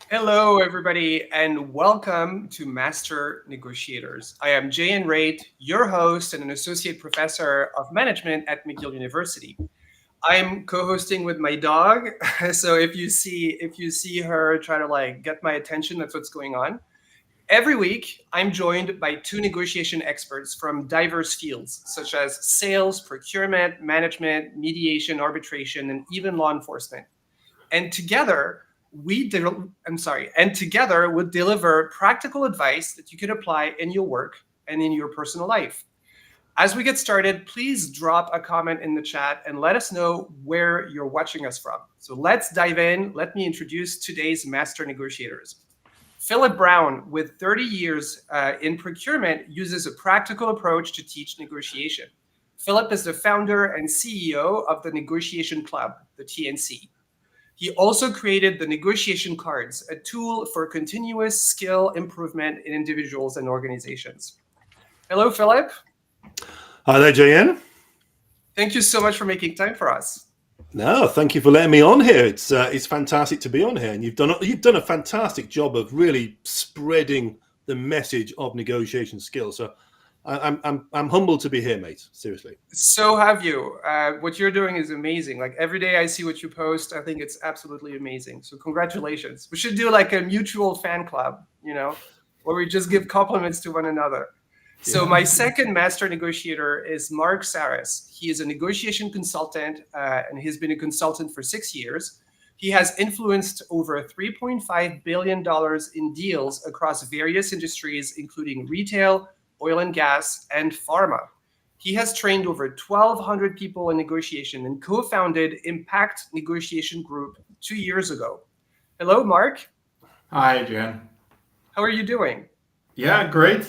Hello, everybody, and welcome to Master Negotiators. I am Jay Raitt, your host and an associate professor of management at McGill University. I'm co-hosting with my dog, so if you see her try to get my attention, that's what's going on. Every week, I'm joined by two negotiation experts from diverse fields such as sales, procurement, management, mediation, arbitration, and even law enforcement. And together, together we'll deliver practical advice that you can apply in your work and in your personal life. As we get started, please drop a comment in the chat and let us know where you're watching us from. So let's dive in. Let me introduce today's master negotiators. Philip Brown, with 30 years in procurement, uses a practical approach to teach negotiation. Philip is the founder and CEO of the Negotiation Club, the TNC. He also created the negotiation cards, a tool for continuous skill improvement in individuals and organizations. Hello, Philip. Hi there, JN. Thank you so much for making time for us. No, thank you for letting me on here. It's fantastic to be on here, and you've done a fantastic job of really spreading the message of negotiation skills. So I'm humbled to be here, mate. Seriously. So have you. What you're doing is amazing. Like every day I see what you post, I think it's absolutely amazing. So congratulations. We should do like a mutual fan club, where we just give compliments to one another. So my second master negotiator is Marc Saris. He is a negotiation consultant, and he's been a consultant for 6 years. He has influenced over $3.5 billion in deals across various industries, including retail, oil and gas, and pharma. He has trained over 1,200 people in negotiation and co-founded Impact Negotiation Group 2 years ago. Hello, Marc. Hi, Jen. How are you doing? Yeah, great.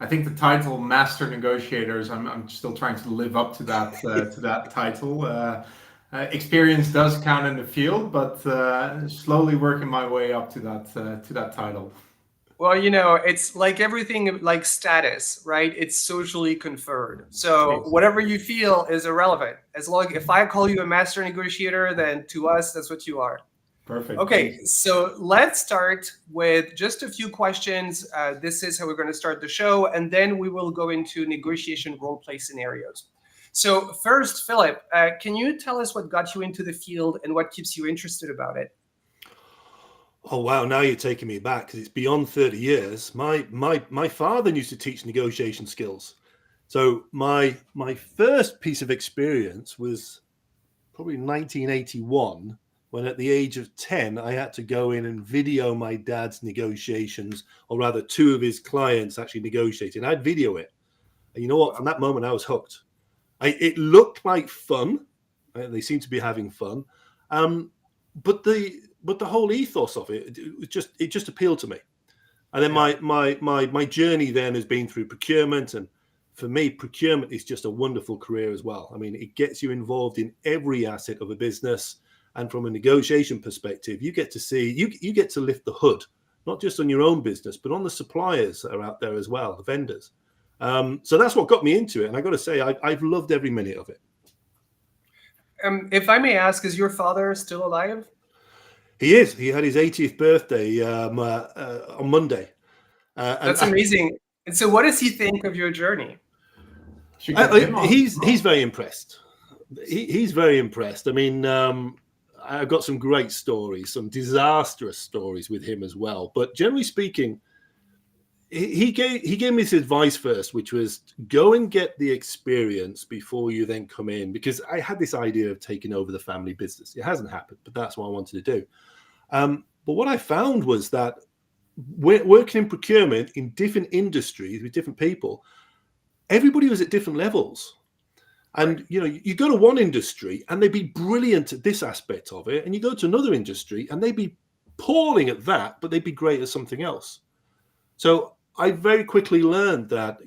I think the title Master Negotiators, I'm still trying to live up to that title. Experience does count in the field, but slowly working my way up to that title. Well, it's like everything like status, right? It's socially conferred. So whatever you feel is irrelevant. If I call you a master negotiator, then to us, that's what you are. Perfect. Okay, so let's start with just a few questions. This is how we're going to start the show, and then we will go into negotiation role play scenarios. So first, Philip, can you tell us what got you into the field and what keeps you interested about it? Oh wow! Now you're taking me back because it's beyond 30 years. My father used to teach negotiation skills. So my first piece of experience was probably 1981. When at the age of 10, I had to go in and video my dad's negotiations, or rather two of his clients actually negotiating. I'd video it. And you know what? From that moment, I was hooked. It looked like fun. They seemed to be having fun. But the whole ethos of it just appealed to me. And then my journey then has been through procurement. And for me, procurement is just a wonderful career as well. I mean, it gets you involved in every asset of a business. And from a negotiation perspective, you get to see, you get to lift the hood, not just on your own business, but on the suppliers that are out there as well, the vendors. So that's what got me into it. And I got to say, I've loved every minute of it. If I may ask, is your father still alive? He is. He had his 80th birthday on Monday. That's amazing. And so what does he think of your journey? He's very impressed. He's very impressed. I mean, I've got some great stories, some disastrous stories with him as well. But generally speaking, he gave me this advice first, which was go and get the experience before you then come in. Because I had this idea of taking over the family business. It hasn't happened, but that's what I wanted to do. But what I found was that working in procurement in different industries with different people, everybody was at different levels. And, you go to one industry and they'd be brilliant at this aspect of it. And you go to another industry and they'd be appalling at that, but they'd be great at something else. So I very quickly learned that,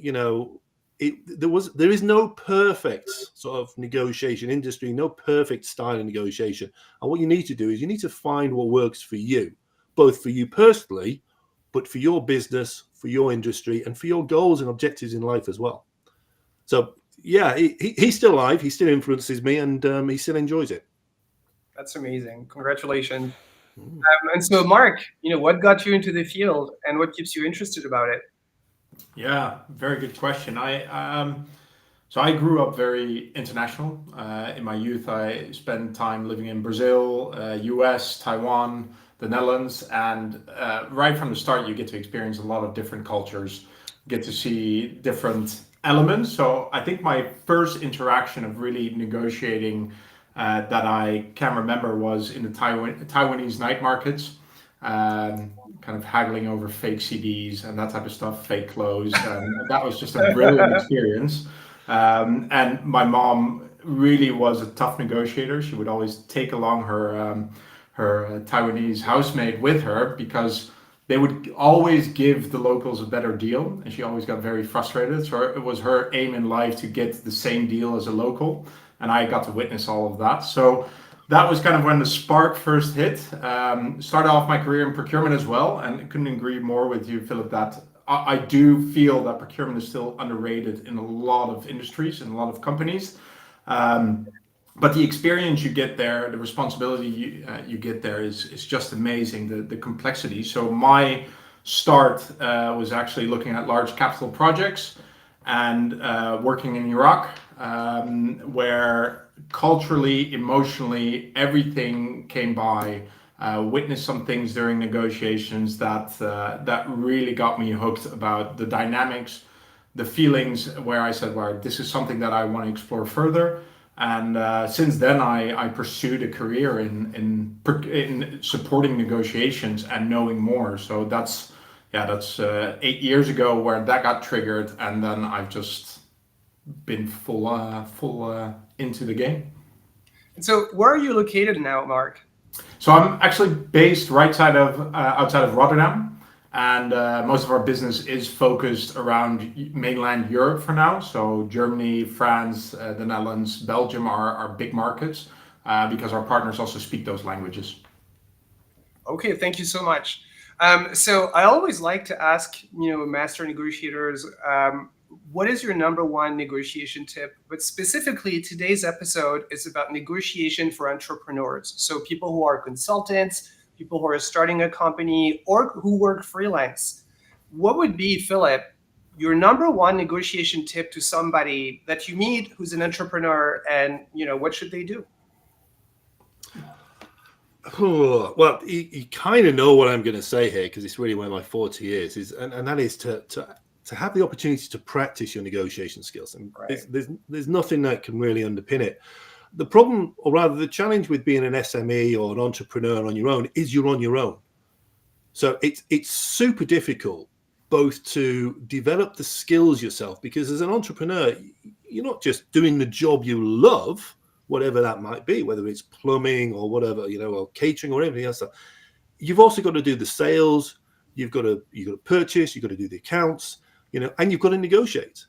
there is no perfect sort of negotiation industry, no perfect style of negotiation. And what you need to do is you need to find what works for you, both for you personally, but for your business, for your industry, and for your goals and objectives in life as well. So, yeah, he's still alive. He still influences me, and he still enjoys it. That's amazing. Congratulations. And so, Mark, what got you into the field, and what keeps you interested about it? Yeah, very good question. So I grew up very international. In my youth, I spent time living in Brazil, US, Taiwan, the Netherlands, and right from the start, you get to experience a lot of different cultures, get to see different elements. So I think my first interaction of really negotiating that I can remember was in the Taiwanese night markets. Kind of haggling over fake CDs and that type of stuff, fake clothes. That was just a brilliant experience. And my mom really was a tough negotiator. She would always take along her Taiwanese housemaid with her because they would always give the locals a better deal, and she always got very frustrated. So it was her aim in life to get the same deal as a local, and I got to witness all of that. So that was kind of when the spark first hit. Started off my career in procurement as well, and couldn't agree more with you, Philip, that I do feel that procurement is still underrated in a lot of industries and a lot of companies. But the experience you get there, the responsibility you get there is just amazing, the complexity. So my start was actually looking at large capital projects and working in Iraq, where culturally, emotionally, everything came by. Witnessed some things during negotiations that really got me hooked about the dynamics, the feelings, where I said, "Well, this is something that I want to explore further." And since then, I pursued a career in supporting negotiations and knowing more. So that's 8 years ago where that got triggered, and then I've just been full into the game. And so, where are you located now, Mark? So I'm actually based right outside of Rotterdam, and most of our business is focused around mainland Europe for now. So Germany, France, the Netherlands, Belgium are big markets because our partners also speak those languages. Okay, thank you so much. So I always like to ask, master negotiators, what is your number one negotiation tip? But specifically, today's episode is about negotiation for entrepreneurs. So people who are consultants, people who are starting a company, or who work freelance. What would be, Philip, your number one negotiation tip to somebody that you meet who's an entrepreneur, and what should they do? Well, you kind of know what I'm going to say here, because it's really where my forte is, and that is to have the opportunity to practice your negotiation skills. And right. there's nothing that can really underpin it. The problem, or rather the challenge with being an SME or an entrepreneur on your own, is you're on your own. So it's super difficult both to develop the skills yourself, because as an entrepreneur, you're not just doing the job you love, whatever that might be, whether it's plumbing or whatever, or catering or anything else. You've also got to do the sales. You've got to purchase. You've got to do the accounts. And you've got to negotiate.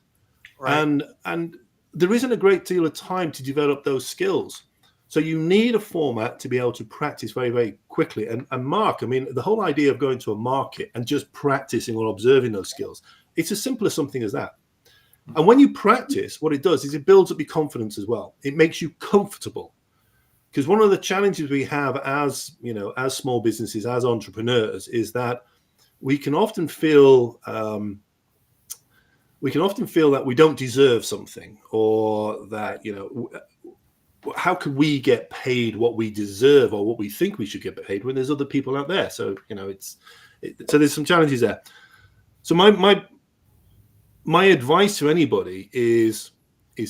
Right. And there isn't a great deal of time to develop those skills. So you need a format to be able to practice very, very quickly. And Mark, the whole idea of going to a market and just practicing or observing those skills, it's as simple as something as that. And when you practice, what it does is it builds up your confidence as well. It makes you comfortable. Because one of the challenges we have as small businesses, as entrepreneurs, is that we can often feel that we don't deserve something, or that, how can we get paid what we deserve or what we think we should get paid when there's other people out there? So, so there's some challenges there. So my advice to anybody is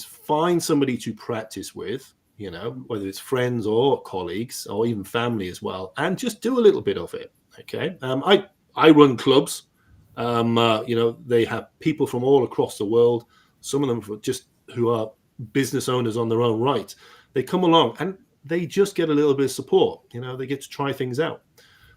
find somebody to practice with, whether it's friends or colleagues or even family as well, and just do a little bit of it. Okay. I run clubs. They have people from all across the world. Some of them who are business owners on their own right. They come along and they just get a little bit of support. They get to try things out.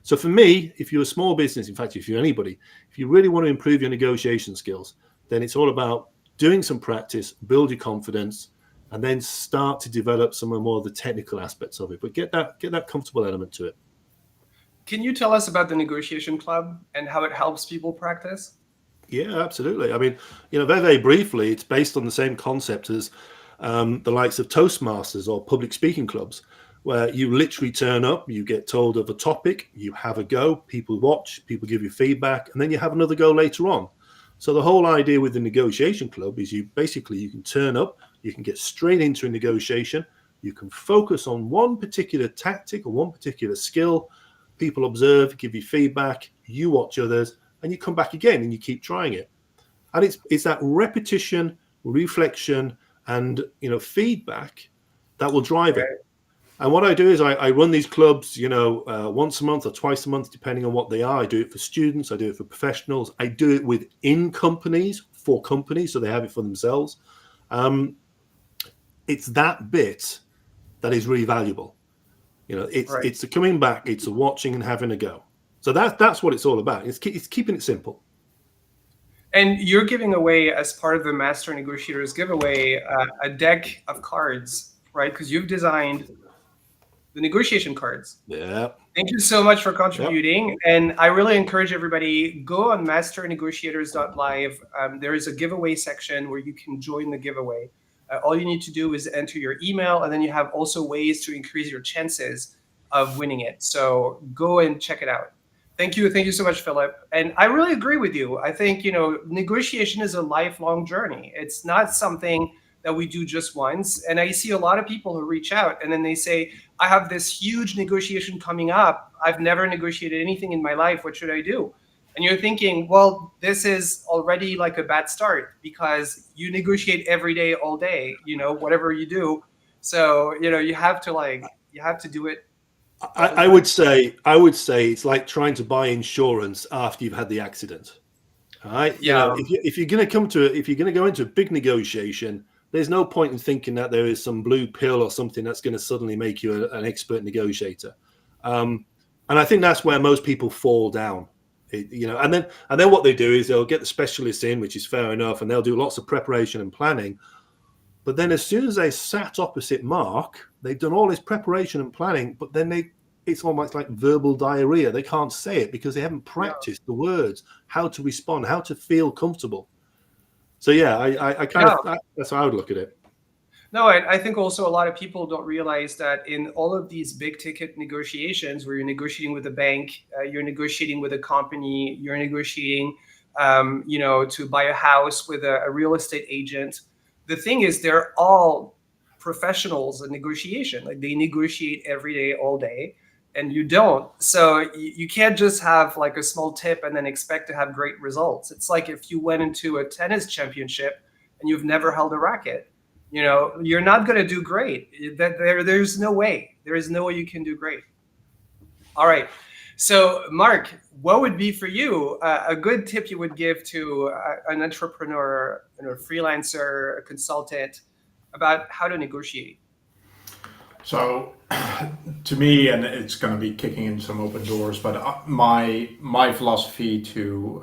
So for me, if you're a small business, in fact, if you're anybody, if you really want to improve your negotiation skills, then it's all about doing some practice, build your confidence, and then start to develop some more of the technical aspects of it. But get that comfortable element to it. Can you tell us about the Negotiation Club and how it helps people practice? Yeah, absolutely. Very, very briefly, it's based on the same concept as the likes of Toastmasters or public speaking clubs, where you literally turn up, you get told of a topic, you have a go, people watch, people give you feedback, and then you have another go later on. So the whole idea with the negotiation club is you can turn up, you can get straight into a negotiation, you can focus on one particular tactic or one particular skill, people observe, give you feedback, you watch others, and you come back again and you keep trying it. And it's that repetition, reflection, and feedback that will drive it. And what I do is I run these clubs, once a month or twice a month, depending on what they are. I do it for students, I do it for professionals, I do it within companies, for companies, so they have it for themselves. It's that bit that is really valuable. It's the coming back, it's the watching and having a go. So that's what it's all about. It's keeping it simple. And you're giving away, as part of the Master Negotiators giveaway, a deck of cards, right? Because you've designed the negotiation cards. Yeah. Thank you so much for contributing. Yep. And I really encourage everybody, go on masternegotiators.live. There is a giveaway section where you can join the giveaway. All you need to do is enter your email, and then you have also ways to increase your chances of winning it. So go and check it out. Thank you. Thank you so much, Philip. And I really agree with you. I think, negotiation is a lifelong journey. It's not something that we do just once. And I see a lot of people who reach out and then they say, I have this huge negotiation coming up. I've never negotiated anything in my life. What should I do? And you're thinking, well, this is already like a bad start, because you negotiate every day, all day, whatever you do. So, you have to do it. I would say it's like trying to buy insurance after you've had the accident. All right. Yeah. If you're going to go into a big negotiation, there's no point in thinking that there is some blue pill or something that's going to suddenly make you an expert negotiator. And I think that's where most people fall down. And then what they do is they'll get the specialists in, which is fair enough, and they'll do lots of preparation and planning. But then as soon as they sat opposite Marc, they've done all this preparation and planning, but then it's almost like verbal diarrhea. They can't say it because they haven't practiced the words, how to respond, how to feel comfortable. So I that's how I would look at it. No, I think also a lot of people don't realize that in all of these big ticket negotiations where you're negotiating with a bank, you're negotiating with a company, you're negotiating, to buy a house with a real estate agent. The thing is, they're all professionals in negotiation. Like, they negotiate every day, all day, and you don't. So you can't just have like a small tip and then expect to have great results. It's like if you went into a tennis championship and you've never held a racket. You're not going to do great. There's no way. There is no way you can do great. All right. So, Marc, what would be for you a good tip you would give to an entrepreneur, a freelancer, a consultant about how to negotiate? So, to me, and it's going to be kicking in some open doors, but my philosophy to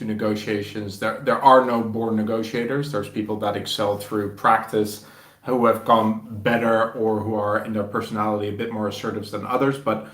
negotiations, there are no born negotiators. There's people that excel through practice, who have gone better or who are in their personality a bit more assertive than others. But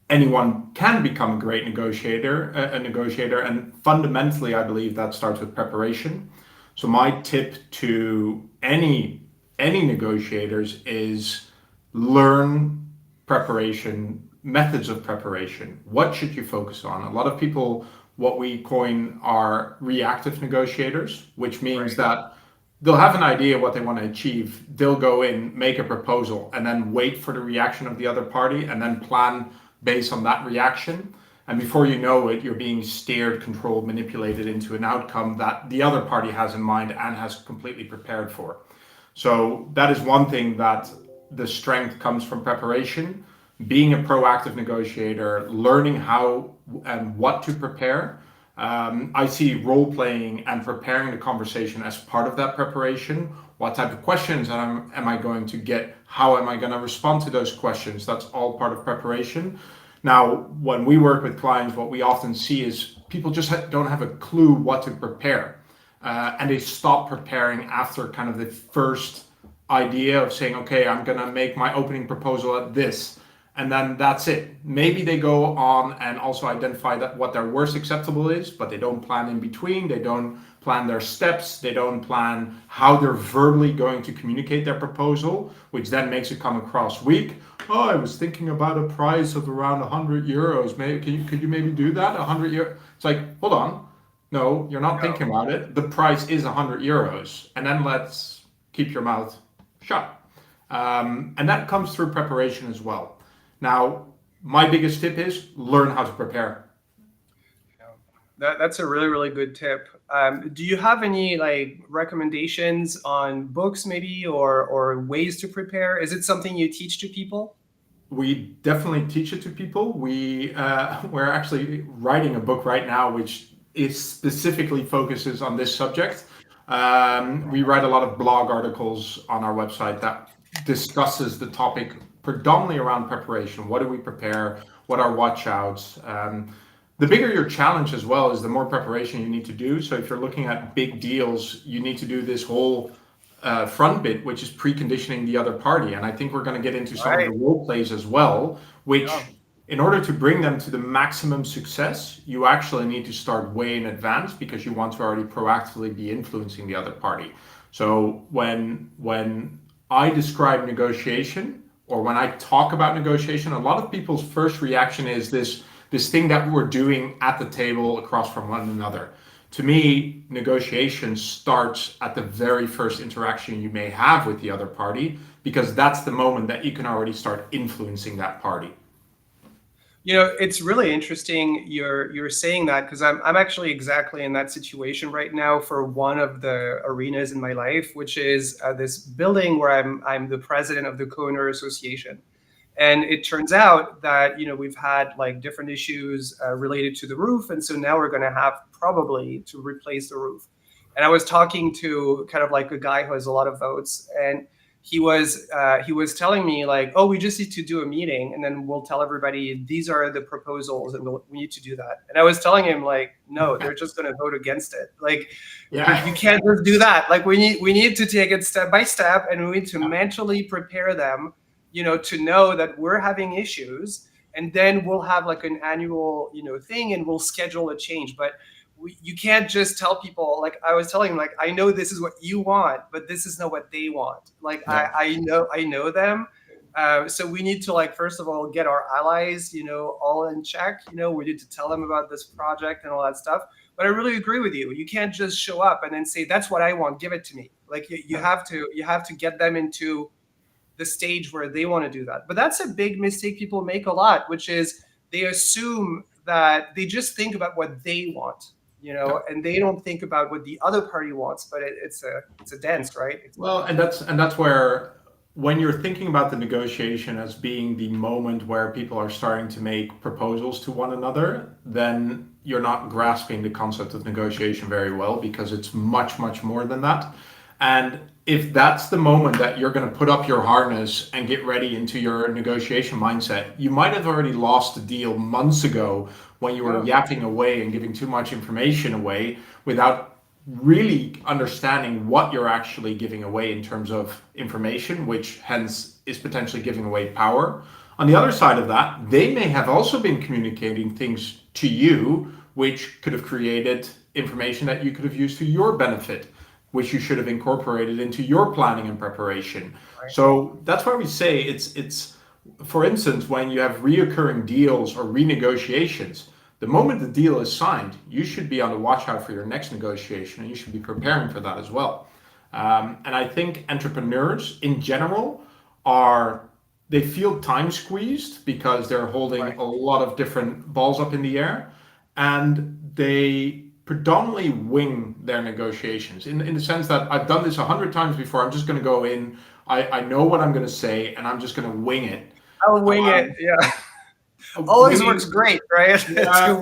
anyone can become a great negotiator, and fundamentally, I believe that starts with preparation. So my tip to any negotiators is learn preparation, methods of preparation. What should you focus on? A lot of people, what we coin, are reactive negotiators, which means that they'll have an idea what they want to achieve. They'll go in, make a proposal, and then wait for the reaction of the other party, and then plan based on that reaction. And before you know it, you're being steered, controlled, manipulated into an outcome that the other party has in mind and has completely prepared for. So that is one thing, that the strength comes from preparation, being a proactive negotiator, learning how and what to prepare. I see role playing and preparing the conversation as part of that preparation. What type of questions am I going to get? How am I going to respond to those questions? That's all part of preparation. Now, when we work with clients, what we often see is people just don't have a clue what to prepare. And they stop preparing after kind of the first idea of saying, okay, I'm going to make my opening proposal at this. And then that's it. Maybe they go on and also identify that what their worst acceptable is, but they don't plan in between. They don't plan their steps. They don't plan how they're verbally going to communicate their proposal, which then makes it come across weak. oh, I was thinking about a price of around 100 euros. Maybe could you maybe do that? 100 euro. It's like, hold on. No, you're not No. thinking about it. The price is 100 euros. And then let's keep your mouth shut. And that comes through preparation as well. Now, my biggest tip is learn how to prepare. That's a really, really good tip. Do you have any like recommendations on books maybe or ways to prepare? Is it something you teach to people? We definitely teach it to people. We're actually writing a book right now, which is specifically focuses on this subject. We write a lot of blog articles on our website that discusses the topic predominantly around preparation. What do we prepare? What are watch outs? The bigger your challenge as well is the more preparation you need to do. So if you're looking at big deals, you need to do this whole front bit, which is preconditioning the other party. And I think we're going to get into some of the role plays as well, which in order to bring them to the maximum success, you actually need to start way in advance because you want to already proactively be influencing the other party. So when I describe negotiation or when I talk about negotiation, a lot of people's first reaction is this thing that we're doing at the table across from one another. To me, negotiation starts at the very first interaction you may have with the other party, because that's the moment that you can already start influencing that party. You know, it's really interesting you're saying that, because I'm actually exactly in that situation right now for one of the arenas in my life, which is this building where I'm the president of the co-owner association. And it turns out that, you know, we've had like different issues related to the roof. And so now we're going to have probably to replace the roof. And I was talking to kind of like a guy who has a lot of votes. And he was telling me like, oh, we just need to do a meeting and then we'll tell everybody these are the proposals and we need to do that. And I was telling him like, no, they're just going to vote against it. Like, you can't just do that. Like we need to take it step by step and we need to mentally prepare them, you know, to know that we're having issues, and then we'll have like an annual, you know, thing and we'll schedule a change. But you can't just tell people, like I was telling him, like, I know this is what you want, but this is not what they want. Like, I know them. So we need to, like, first of all, get our allies, you know, all in check. You know, we need to tell them about this project and all that stuff. But I really agree with you. You can't just show up and then say, that's what I want, give it to me. Like you have to get them into the stage where they want to do that. But that's a big mistake people make a lot, which is they assume that they just think about what they want, you know, and they don't think about what the other party wants. But it's a dance, right? Well, and that's where, when you're thinking about the negotiation as being the moment where people are starting to make proposals to one another, then you're not grasping the concept of negotiation very well, because it's much, much more than that. And if that's the moment that you're going to put up your harness and get ready into your negotiation mindset, you might have already lost the deal months ago when you were yapping away and giving too much information away without really understanding what you're actually giving away in terms of information, which hence is potentially giving away power. On the other side of that, they may have also been communicating things to you which could have created information that you could have used to your benefit, which you should have incorporated into your planning and preparation. Right. So that's why we say it's for instance, when you have reoccurring deals or renegotiations, the moment the deal is signed, you should be on the watch out for your next negotiation, and you should be preparing for that as well. And I think entrepreneurs in general they feel time squeezed because they're holding a lot of different balls up in the air, and they predominantly wing their negotiations in the sense that I've done this 100 times before. I'm just going to go in. I know what I'm going to say, and I'm just going to wing it. I'll wing it. Yeah. Always works great, right? Yeah,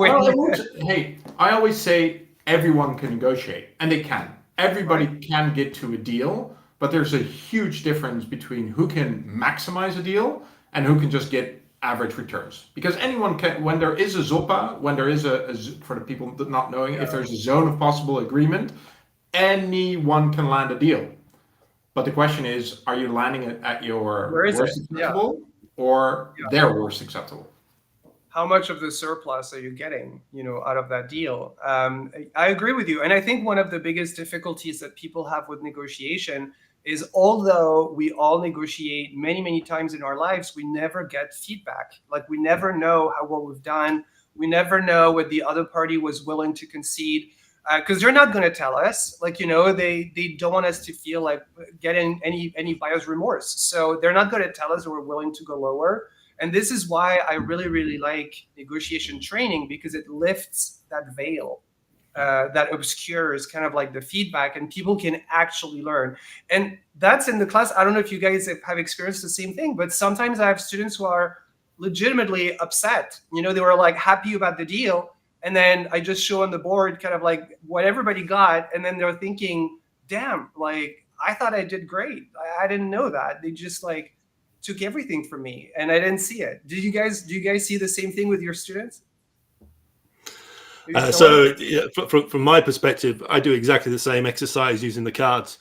hey, I always say everyone can negotiate, and they can. Everybody can get to a deal, but there's a huge difference between who can maximize a deal and who can just get average returns. Because anyone can, when there is a ZOPA, when there is for the people not knowing, if there's a zone of possible agreement, anyone can land a deal. But the question is, are you landing it at your worst acceptable or their worst acceptable? How much of the surplus are you getting, you know, out of that deal? I agree with you. And I think one of the biggest difficulties that people have with negotiation is although we all negotiate many, many times in our lives, we never get feedback. Like we never know how well we've done. We never know what the other party was willing to concede, because they're not going to tell us. Like, they don't want us to feel like getting any buyer's remorse. So they're not going to tell us that we're willing to go lower. And this is why I really, really like negotiation training, because it lifts that veil that obscures kind of like the feedback, and people can actually learn. And that's in the class. I don't know if you guys have experienced the same thing, but sometimes I have students who are legitimately upset. They were like happy about the deal, and then I just show on the board kind of like what everybody got, and then they're thinking, damn, like I thought I did great. I didn't know that. They just like took everything from me and I didn't see it. Do you guys see the same thing with your students? From my perspective, I do exactly the same exercise using the cards.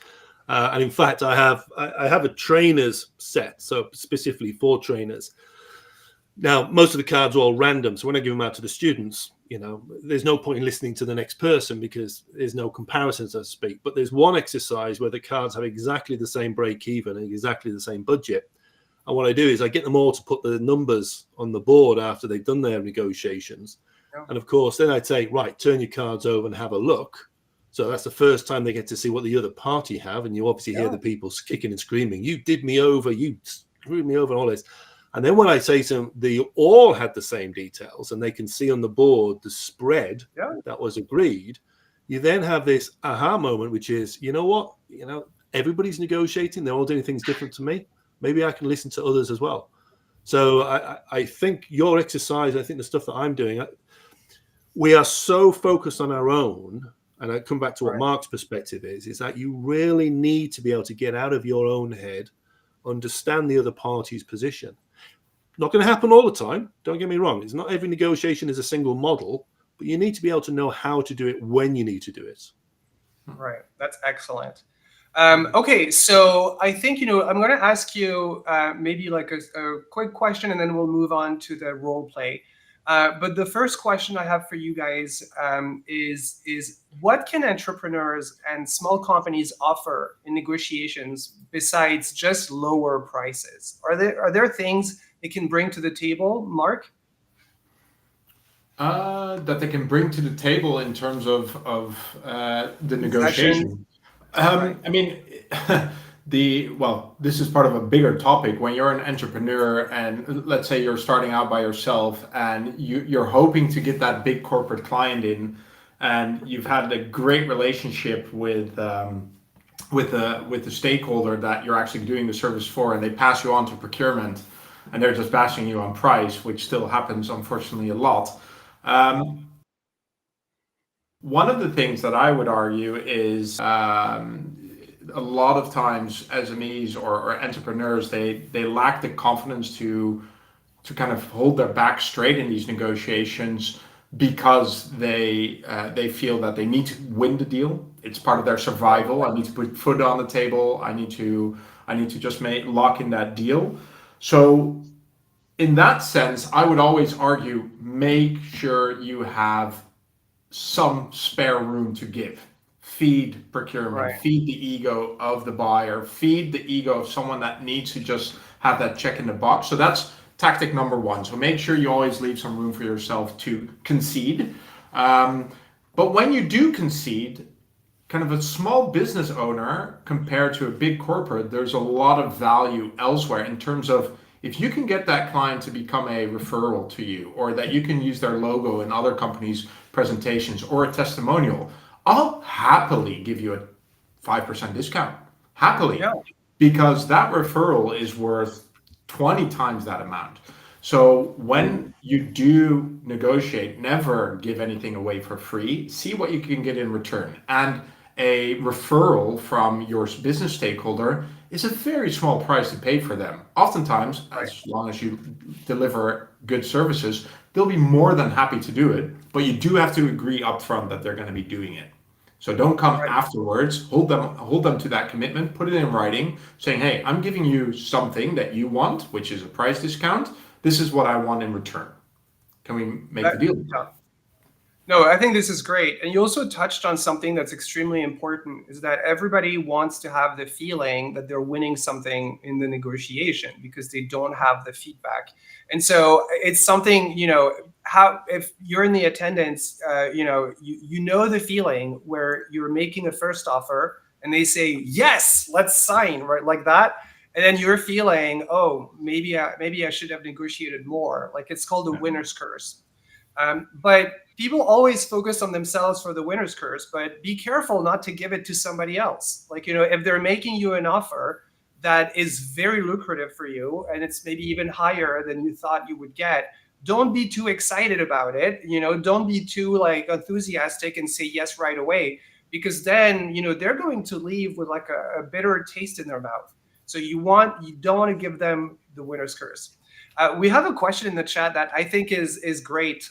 And in fact, I have a trainer's set, so specifically for trainers. Now, most of the cards are all random. So when I give them out to the students, there's no point in listening to the next person because there's no comparison, so to speak. But there's one exercise where the cards have exactly the same break even and exactly the same budget. And what I do is I get them all to put the numbers on the board after they've done their negotiations. Yeah. And of course, then I'd say, right, turn your cards over and have a look. So that's the first time they get to see what the other party have. And you obviously hear the people kicking and screaming, you did me over, you screwed me over, and all this. And then when I say to them, they all had the same details and they can see on the board the spread that was agreed, you then have this aha moment, which is, you know what? Everybody's negotiating. They're all doing things different to me. Maybe I can listen to others as well. So I think your exercise, I think the stuff that I'm doing, we are so focused on our own. And I come back to what Mark's perspective is that you really need to be able to get out of your own head, understand the other party's position. Not going to happen all the time. Don't get me wrong. It's not every negotiation is a single model, but you need to be able to know how to do it when you need to do it. Right. That's excellent. Okay, so I think, I'm going to ask you maybe like a quick question, and then we'll move on to the role play. But the first question I have for you guys is what can entrepreneurs and small companies offer in negotiations besides just lower prices? Are there things they can bring to the table, Marc? That they can bring to the table in terms of the negotiation. I mean, this is part of a bigger topic. When you're an entrepreneur and let's say you're starting out by yourself and you're hoping to get that big corporate client in, and you've had a great relationship with the stakeholder that you're actually doing the service for, and they pass you on to procurement, and they're just bashing you on price, which still happens unfortunately a lot. One of the things that I would argue is a lot of times SMEs or entrepreneurs, they lack the confidence to kind of hold their back straight in these negotiations because they feel that they need to win the deal. It's part of their survival. I need to put food on the table. I need to just lock in that deal. So in that sense, I would always argue, make sure you have some spare room to give. Feed procurement, feed the ego of the buyer, feed the ego of someone that needs to just have that check in the box. So that's tactic number one. So make sure you always leave some room for yourself to concede. But when you do concede, kind of a small business owner compared to a big corporate, there's a lot of value elsewhere in terms of if you can get that client to become a referral to you, or that you can use their logo in other companies' presentations or a testimonial, I'll happily give you a 5% discount. Happily. Yeah. Because that referral is worth 20 times that amount. So when you do negotiate, never give anything away for free. See what you can get in return. And a referral from your business stakeholder is a very small price to pay for them. Oftentimes, as long as you deliver good services, they'll be more than happy to do it. But you do have to agree upfront that they're going to be doing it. So don't come afterwards. Hold them to that commitment. Put it in writing, saying, "Hey, I'm giving you something that you want, which is a price discount. This is what I want in return. Can we make the deal?" No, I think this is great. And you also touched on something that's extremely important, is that everybody wants to have the feeling that they're winning something in the negotiation because they don't have the feedback. And so it's something, how if you're in the attendance, you know the feeling where you're making a first offer and they say, yes, let's sign, right? Like that. And then you're feeling, oh, maybe I should have negotiated more. Like it's called the winner's curse. But people always focus on themselves for the winner's curse, but be careful not to give it to somebody else. Like, if they're making you an offer that is very lucrative for you and it's maybe even higher than you thought you would get, don't be too excited about it. Don't be too like enthusiastic and say yes right away, because then, they're going to leave with like a bitter taste in their mouth. So you don't want to give them the winner's curse. We have a question in the chat that I think is great.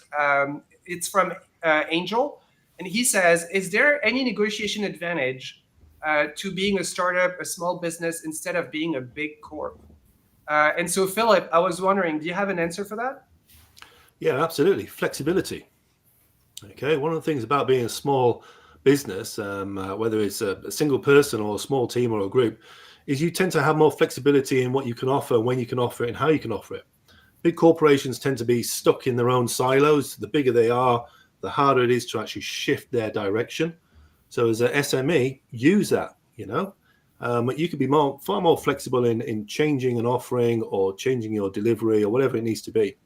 It's from Angel, and he says, "Is there any negotiation advantage to being a startup, a small business, instead of being a big corp?" And so, Philip, I was wondering, do you have an answer for that? Yeah, absolutely. Flexibility. Okay, one of the things about being a small business, whether it's a single person or a small team or a group, is you tend to have more flexibility in what you can offer, when you can offer it, and how you can offer it. Big corporations tend to be stuck in their own silos. The bigger they are, the harder it is to actually shift their direction. So as an SME, use that, but you could be far more flexible in changing an offering or changing your delivery or whatever it needs to be.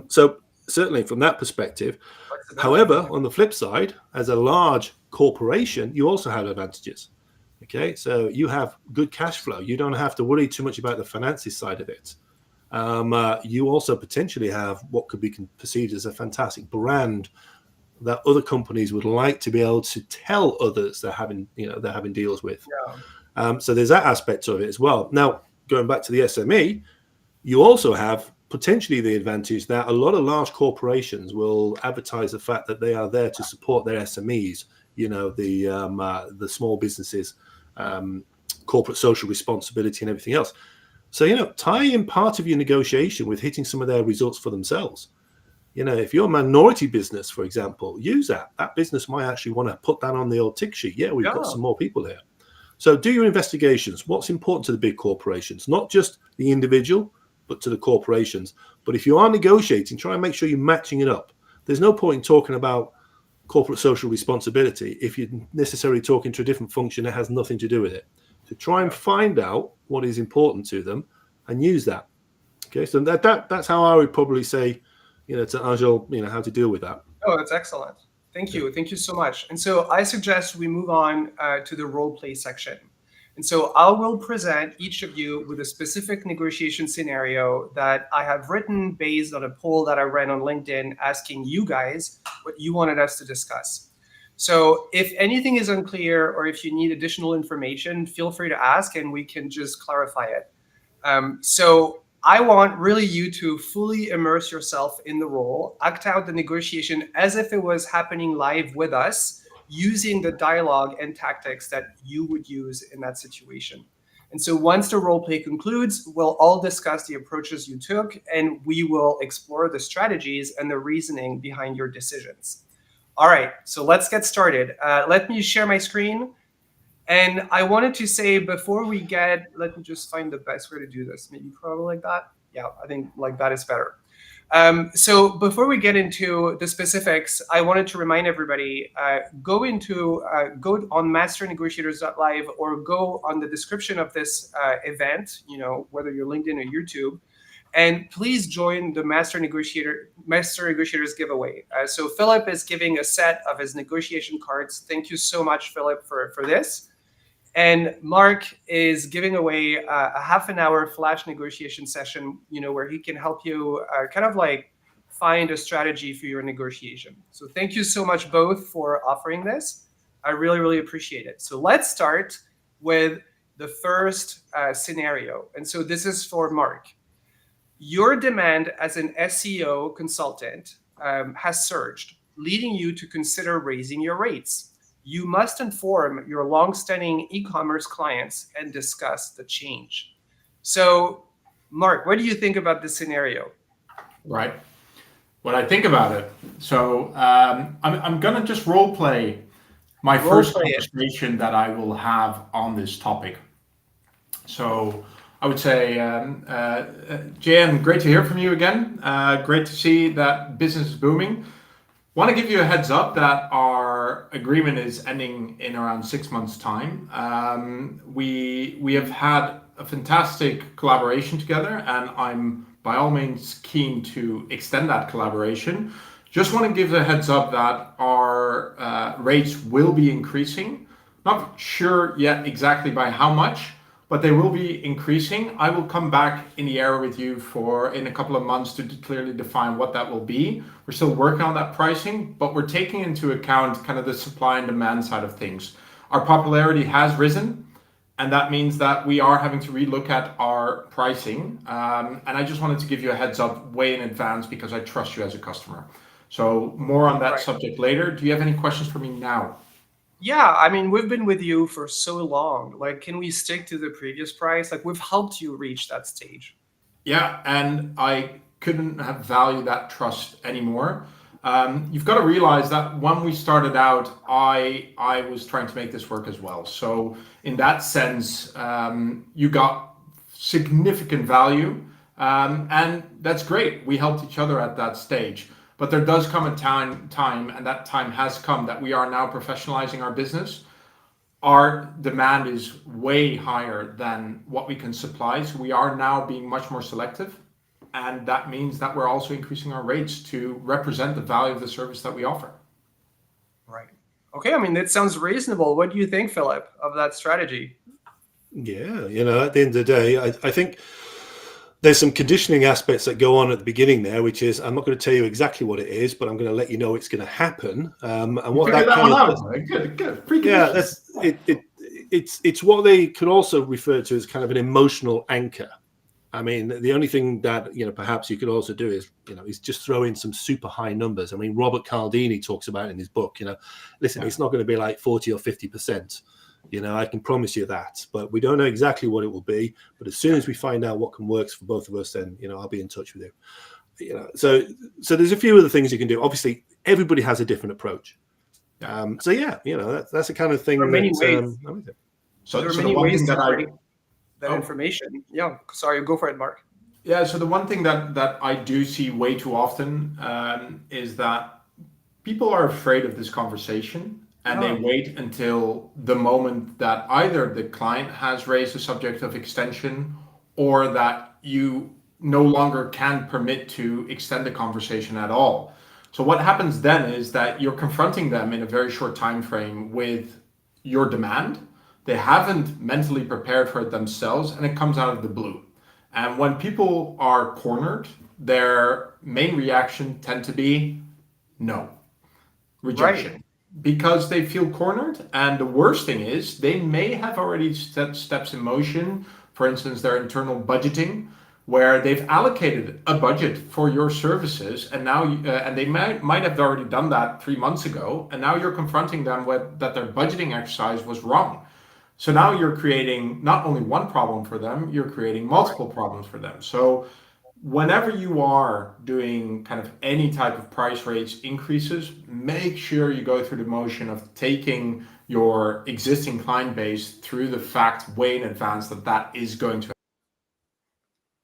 So certainly from that perspective. However, on the flip side, as a large corporation, you also have advantages. Okay, so you have good cash flow. You don't have to worry too much about the finances side of it. You also potentially have what could be perceived as a fantastic brand that other companies would like to be able to tell others they're having deals with. Yeah. So there's that aspect of it as well. Now, going back to the SME, you also have potentially the advantage that a lot of large corporations will advertise the fact that they are there to support their SMEs, the small businesses, corporate social responsibility and everything else. So, tie in part of your negotiation with hitting some of their results for themselves. If you're a minority business, for example, use that. That business might actually want to put that on the old tick sheet. Yeah, we've got some more people here. So do your investigations. What's important to the big corporations? Not just the individual, but to the corporations. But if you are negotiating, try and make sure you're matching it up. There's no point in talking about corporate social responsibility if you're necessarily talking to a different function that has nothing to do with it. So try and find out what is important to them and use that. Okay, so that's how I would probably say, to Angel, how to deal with that. Oh, that's excellent. Thank you. Thank you so much. And so I suggest we move on to the role play section. And so I will present each of you with a specific negotiation scenario that I have written based on a poll that I ran on LinkedIn asking you guys what you wanted us to discuss. So if anything is unclear or if you need additional information, feel free to ask and we can just clarify it. So I want really you to fully immerse yourself in the role, act out the negotiation as if it was happening live with us, using the dialogue and tactics that you would use in that situation. And so once the role play concludes, we'll all discuss the approaches you took, and we will explore the strategies and the reasoning behind your decisions. All right, so let's get started. Let me share my screen. And I wanted to say before we let me just find the best way to do this. Maybe probably like that. Yeah, I think like that is better. So before we get into the specifics, I wanted to remind everybody, go on masternegotiators.live or go on the description of this event, whether you're LinkedIn or YouTube, and please join the Master Negotiators giveaway. So Philip is giving a set of his negotiation cards. Thank you so much, Philip, for this. And Marc is giving away a half an hour flash negotiation session, where he can help you kind of like find a strategy for your negotiation. So thank you so much both for offering this. I really, really appreciate it. So let's start with the first scenario. And so this is for Marc. Your demand as an SEO consultant has surged, leading you to consider raising your rates. You must inform your long-standing e-commerce clients and discuss the change. So, Marc, what do you think about this scenario? Right. What I think about it. So I'm gonna just role play my Role first play it. conversation that I will have on this topic. So I would say, Jan, great to hear from you again. Great to see that business is booming. Want to give you a heads up that our agreement is ending in around 6 months' time. We have had a fantastic collaboration together, and I'm by all means keen to extend that collaboration. Just want to give a heads up that our rates will be increasing. Not sure yet exactly by how much, but they will be increasing. I will come back in the air with you in a couple of months to clearly define what that will be. We're still working on that pricing, but we're taking into account kind of the supply and demand side of things. Our popularity has risen, and that means that we are having to relook at our pricing. And I just wanted to give you a heads up way in advance because I trust you as a customer. So more on that Right. subject later. Do you have any questions for me now? Yeah, I mean, we've been with you for so long. Like, can we stick to the previous price? Like, we've helped you reach that stage. Yeah, and I couldn't have valued that trust anymore. You've got to realize that when we started out, I was trying to make this work as well. So in that sense, you got significant value, and that's great. We helped each other at that stage. But there does come a time, and that time has come that we are now professionalizing our business. Our demand is way higher than what we can supply. So we are now being much more selective. And that means that we're also increasing our rates to represent the value of the service that we offer. Right. Okay, I mean, that sounds reasonable. What do you think, Philip, of that strategy? Yeah, at the end of the day, I think there's some conditioning aspects that go on at the beginning there, which is I'm not going to tell you exactly what it is, but I'm going to let you know it's going to happen. And what Figure that that kind one of out. Good. yeah, that's it. It's what they could also refer to as kind of an emotional anchor. I mean, the only thing that perhaps you could also do is just throw in some super high numbers. I mean, Robert Cialdini talks about it in his book. Listen, It's not going to be like 40 or 50%. I can promise you that, but we don't know exactly what it will be. But as soon as we find out what can work for both of us, then I'll be in touch with you. So there's a few other things you can do. Obviously, everybody has a different approach. So yeah, that's the kind of thing. There are many ways. So There are the many one ways thing to that bring that information. Yeah, sorry, go for it, Mark. Yeah, so the one thing that I do see way too often is that people are afraid of this conversation and they wait until the moment that either the client has raised the subject of extension or that you no longer can permit to extend the conversation at all. So what happens then is that you're confronting them in a very short time frame with your demand. They haven't mentally prepared for it themselves and it comes out of the blue. And when people are cornered, their main reaction tend to be no, rejection. Right. Because they feel cornered. And the worst thing is they may have already set steps in motion, for instance, their internal budgeting, where they've allocated a budget for your services, and now and they might have already done that 3 months ago, and now you're confronting them with that their budgeting exercise was wrong. So now you're creating not only one problem for them, you're creating multiple problems for them. So whenever you are doing kind of any type of price rates increases, make sure you go through the motion of taking your existing client base through the fact way in advance that that is going to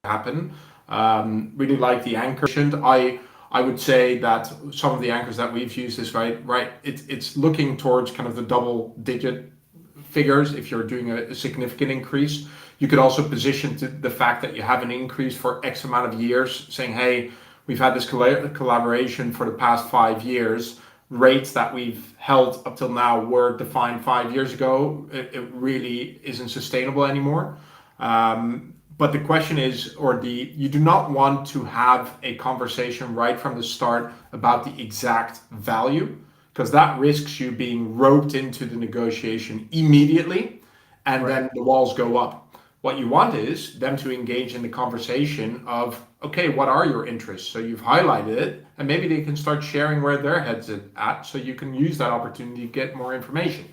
happen. Really like the anchor. I would say that some of the anchors that we've used is right. It's looking towards kind of the double digit figures if you're doing a significant increase. You could also position to the fact that you have an increase for X amount of years, saying, hey, we've had this collaboration for the past 5 years. Rates that we've held up till now were defined 5 years ago. It really isn't sustainable anymore. But the question is, you do not want to have a conversation right from the start about the exact value, because that risks you being roped into the negotiation immediately, and then the walls go up. What you want is them to engage in the conversation of, okay, what are your interests? So you've highlighted it, and maybe they can start sharing where their head's at, so you can use that opportunity to get more information.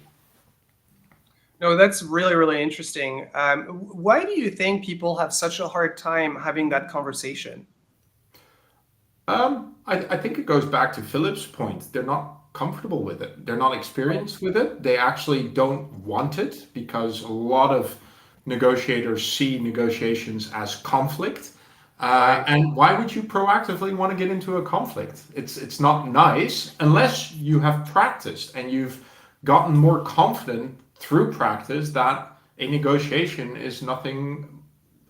No, that's really, really interesting. Why do you think people have such a hard time having that conversation? I think it goes back to Philip's point. They're not comfortable with it. They're not experienced with it. They actually don't want it because a lot of negotiators see negotiations as conflict. And why would you proactively want to get into a conflict? It's not nice unless you have practiced and you've gotten more confident through practice that a negotiation is nothing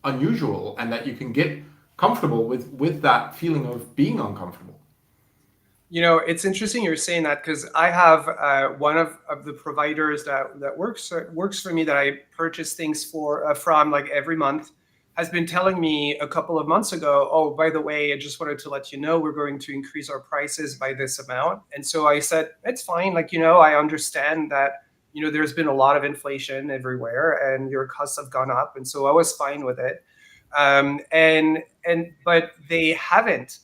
unusual and that you can get comfortable with that feeling of being uncomfortable. You know, it's interesting you're saying that because I have one of the providers that works for me that I purchase things from like every month has been telling me a couple of months ago, oh, by the way, I just wanted to let you know we're going to increase our prices by this amount. And so I said, it's fine. Like, you know, I understand that, you know, there's been a lot of inflation everywhere and your costs have gone up. And so I was fine with it. But they haven't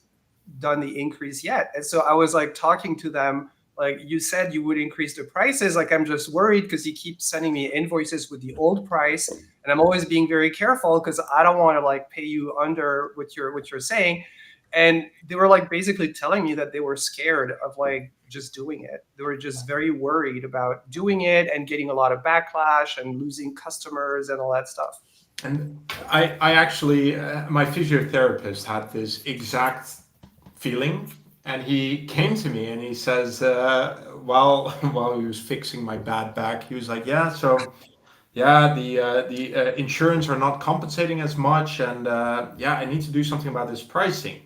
done the increase yet. And so I was like talking to them, like, you said you would increase the prices. Like, I'm just worried because you keep sending me invoices with the old price. And I'm always being very careful because I don't want to like pay you under what you're saying. And they were like basically telling me that they were scared of like just doing it. They were just very worried about doing it and getting a lot of backlash and losing customers and all that stuff. And I actually, my physiotherapist had this exact feeling, and he came to me and he says, while he was fixing my bad back, he was like, yeah, so yeah, the insurance are not compensating as much, and yeah, I need to do something about this pricing.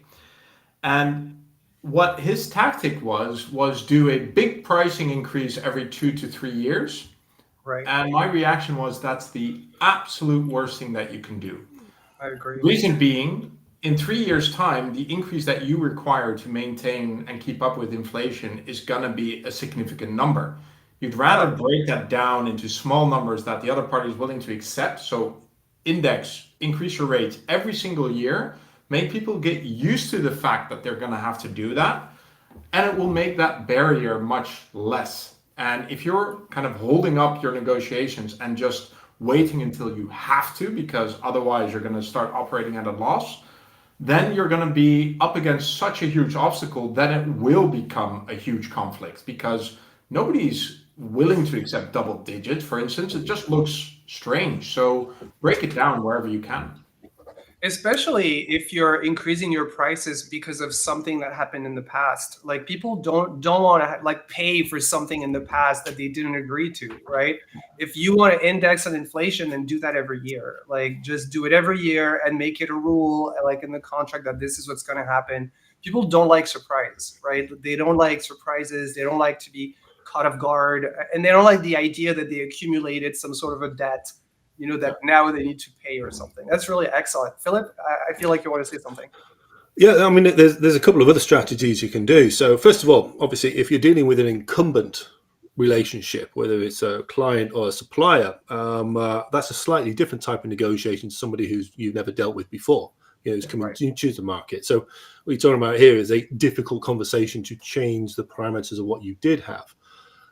And what his tactic was do a big pricing increase every 2 to 3 years. Right. And my reaction was that's the absolute worst thing that you can do. I agree. Reason being, in 3 years' time, the increase that you require to maintain and keep up with inflation is going to be a significant number. You'd rather break that down into small numbers that the other party is willing to accept. So increase your rates every single year, make people get used to the fact that they're going to have to do that, and it will make that barrier much less. And if you're kind of holding up your negotiations and just waiting until you have to, because otherwise you're going to start operating at a loss, then you're going to be up against such a huge obstacle that it will become a huge conflict because nobody's willing to accept double digits, for instance. It just looks strange. So break it down wherever you can. Especially if you're increasing your prices because of something that happened in the past. Like people don't want to like pay for something in the past that they didn't agree to, right? If you want to index on inflation, then do that every year. Like just do it every year and make it a rule, like in the contract, that this is what's going to happen. People don't like surprise, right? They don't like surprises. They don't like to be caught off guard, and they don't like the idea that they accumulated some sort of a debt, you know, that now they need to pay or something. That's really excellent. Philip, I feel like you want to say something. Yeah, I mean, there's a couple of other strategies you can do. So first of all, obviously, if you're dealing with an incumbent relationship, whether it's a client or a supplier, that's a slightly different type of negotiation to somebody who's you've never dealt with before, you know, who's coming to the market. So what you're talking about here is a difficult conversation to change the parameters of what you did have.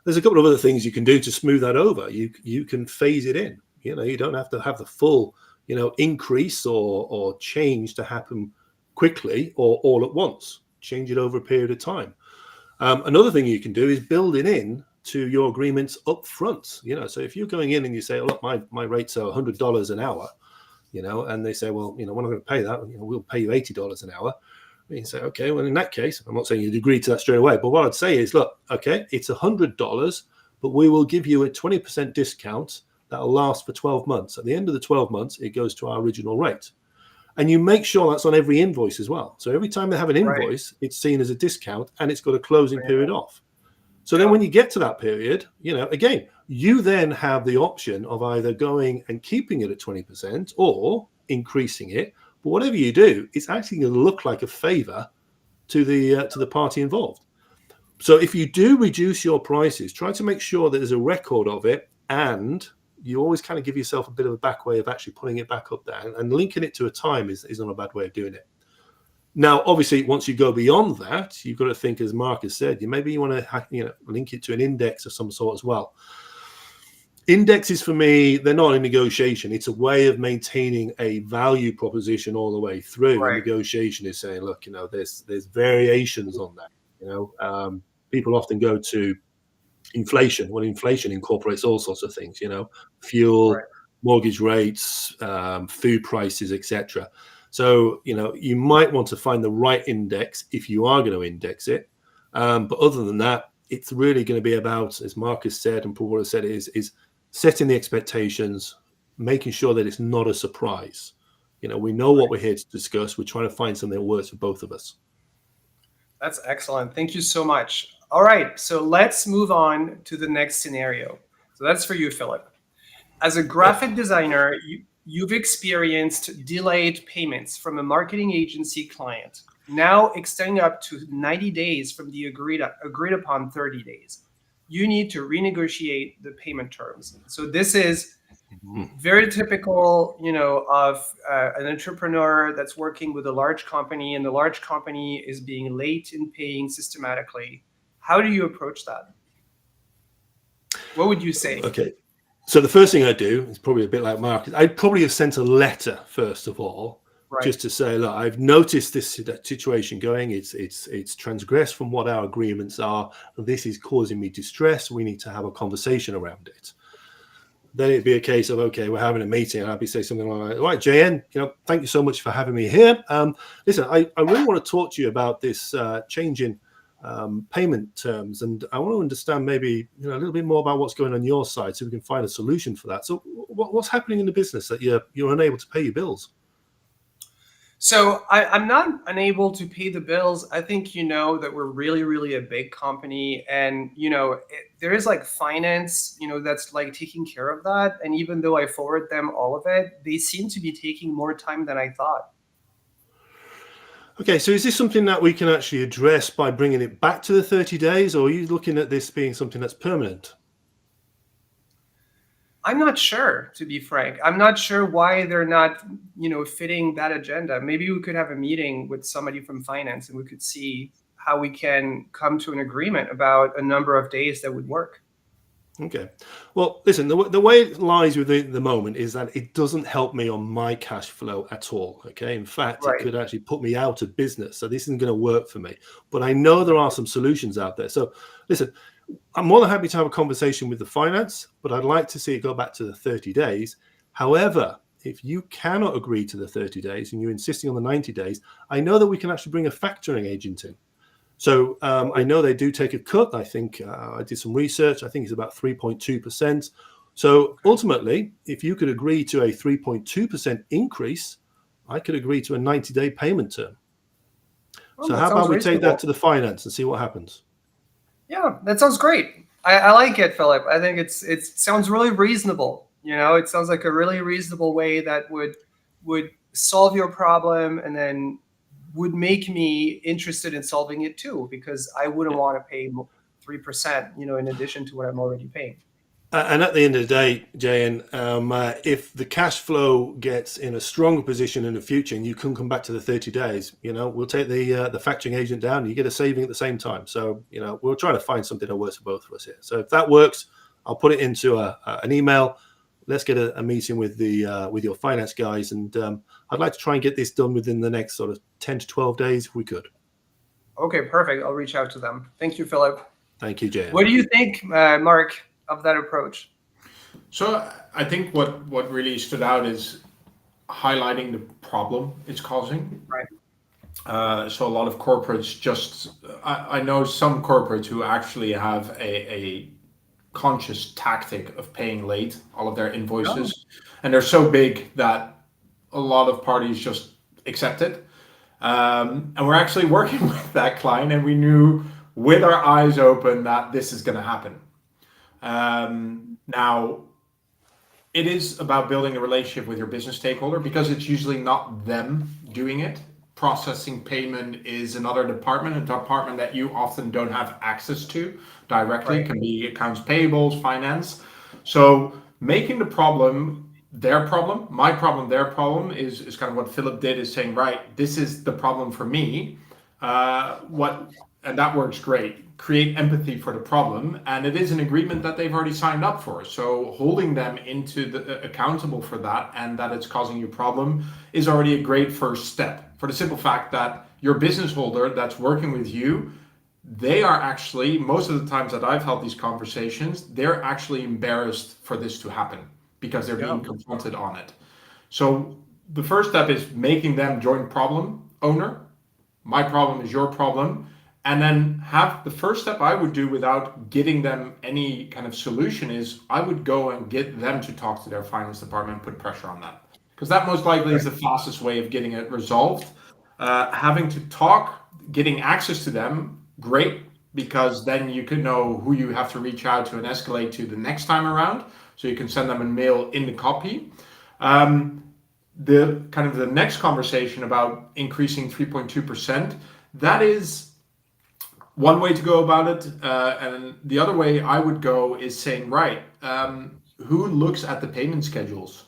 There's a couple of other things you can do to smooth that over. You can phase it in. You know, you don't have to have the full, you know, increase or change to happen quickly or all at once. Change it over a period of time. Another thing you can do is build it in to your agreements up front. You know, so if you're going in and you say, oh, look, my rates are $100 an hour, you know, and they say, well, you know, we're not going to pay that. You know, we'll pay you $80 an hour. And you say, okay, well, in that case, I'm not saying you'd agree to that straight away, but what I'd say is, look, okay, it's $100, but we will give you a 20% discount that'll last for 12 months. At the end of the 12 months, it goes to our original rate. And you make sure that's on every invoice as well. So every time they have an invoice, it's seen as a discount and it's got a closing period off. So then when you get to that period, you know, again, you then have the option of either going and keeping it at 20% or increasing it. But whatever you do, it's actually going to look like a favor to the party involved. So if you do reduce your prices, try to make sure that there's a record of it, and you always kind of give yourself a bit of a back way of actually putting it back up there, and linking it to a time is not a bad way of doing it. Now, obviously, once you go beyond that, you've got to think, as Marc has said, maybe you want to link it to an index of some sort as well. Indexes for me, they're not a negotiation. It's a way of maintaining a value proposition all the way through. Right. A negotiation is saying, look, there's variations on that. People often go to inflation when inflation incorporates all sorts of things, fuel, Right. mortgage rates, food prices, etc. So, you might want to find the right index if you are going to index it. But other than that, it's really going to be about, as Mark has said and Paul has said, is setting the expectations, making sure that it's not a surprise. We know what we're here to discuss. We're trying to find something that works for both of us. That's excellent. Thank you so much. All right, so let's move on to the next scenario. So that's for you, Philip. As a graphic designer, you've experienced delayed payments from a marketing agency client, now extending up to 90 days from the agreed upon 30 days. You need to renegotiate the payment terms. So this is very typical, of an entrepreneur that's working with a large company, and the large company is being late in paying systematically. How do you approach that? What would you say? Okay. So the first thing I do is probably a bit like Mark. I'd probably have sent a letter first of all, Right. just to say, look, I've noticed this situation going. It's transgressed from what our agreements are. This is causing me distress. We need to have a conversation around it. Then it'd be a case of, okay, we're having a meeting, and I'd be saying something like, all right, JN, thank you so much for having me here. Listen, I really want to talk to you about this change in payment terms, and I want to understand maybe a little bit more about what's going on your side, so we can find a solution for that. So what's happening in the business that you're unable to pay your bills? So I'm not unable to pay the bills. I think that we're really, really a big company, and there is like finance, that's like taking care of that. And even though I forward them all of it, they seem to be taking more time than I thought. Okay, so is this something that we can actually address by bringing it back to the 30 days, or are you looking at this being something that's permanent? I'm not sure, to be frank. I'm not sure why they're not, fitting that agenda. Maybe we could have a meeting with somebody from finance, and we could see how we can come to an agreement about a number of days that would work. Okay. Well, listen, the way it lies with the moment is that it doesn't help me on my cash flow at all. Okay. In fact, Right. It could actually put me out of business. So this isn't going to work for me. But I know there are some solutions out there. So listen, I'm more than happy to have a conversation with the finance, but I'd like to see it go back to the 30 days. However, if you cannot agree to the 30 days and you're insisting on the 90 days, I know that we can actually bring a factoring agent in. So I know they do take a cut. I think I did some research. I think it's about 3.2%. So ultimately, if you could agree to a 3.2% increase, I could agree to a 90-day payment term. Well, so how about we take that to the finance and see what happens? Yeah, that sounds great. I like it, Philip. I think it sounds really reasonable. It sounds like a really reasonable way that would solve your problem, and then would make me interested in solving it too, because I wouldn't want to pay 3%, in addition to what I'm already paying. And at the end of the day, Jayan, if the cash flow gets in a stronger position in the future and you can come back to the 30 days, we'll take the factoring agent down and you get a saving at the same time. So, we'll try to find something that works for both of us here. So if that works, I'll put it into an email. Let's get a meeting with your finance guys. And I'd like to try and get this done within the next sort of 10 to 12 days if we could. Okay, perfect. I'll reach out to them. Thank you, Philip. Thank you, Jayan. What do you think, Mark, of that approach? So I think what really stood out is highlighting the problem it's causing. Right. So a lot of corporates I know some corporates who actually have a conscious tactic of paying late all of their invoices, and they're so big that a lot of parties just accept it. And we're actually working with that client, and we knew with our eyes open that this is going to happen. Now, it is about building a relationship with your business stakeholder, because it's usually not them doing it. Processing payment is another department, a department that you often don't have access to directly. Right. It can be accounts payables, finance. So making the problem their problem, my problem, their problem is kind of what Philip did, is saying, right, this is the problem for me. and that works great. Create empathy for the problem, and it is an agreement that they've already signed up for. So holding them accountable for that, and that it's causing you a problem, is already a great first step. For the simple fact that your business holder that's working with you, they are actually, most of the times that I've held these conversations, they're actually embarrassed for this to happen because they're being confronted on it. So the first step is making them joint problem owner. My problem is your problem. And then have the first step I would do without giving them any kind of solution is I would go and get them to talk to their finance department and put pressure on that. Because that most likely is the fastest way of getting it resolved. Having to talk, getting access to them, great, because then you can know who you have to reach out to and escalate to the next time around. So you can send them a mail in the copy. The kind of the next conversation about increasing 3.2%, that is one way to go about it. And the other way I would go is saying, right, who looks at the payment schedules?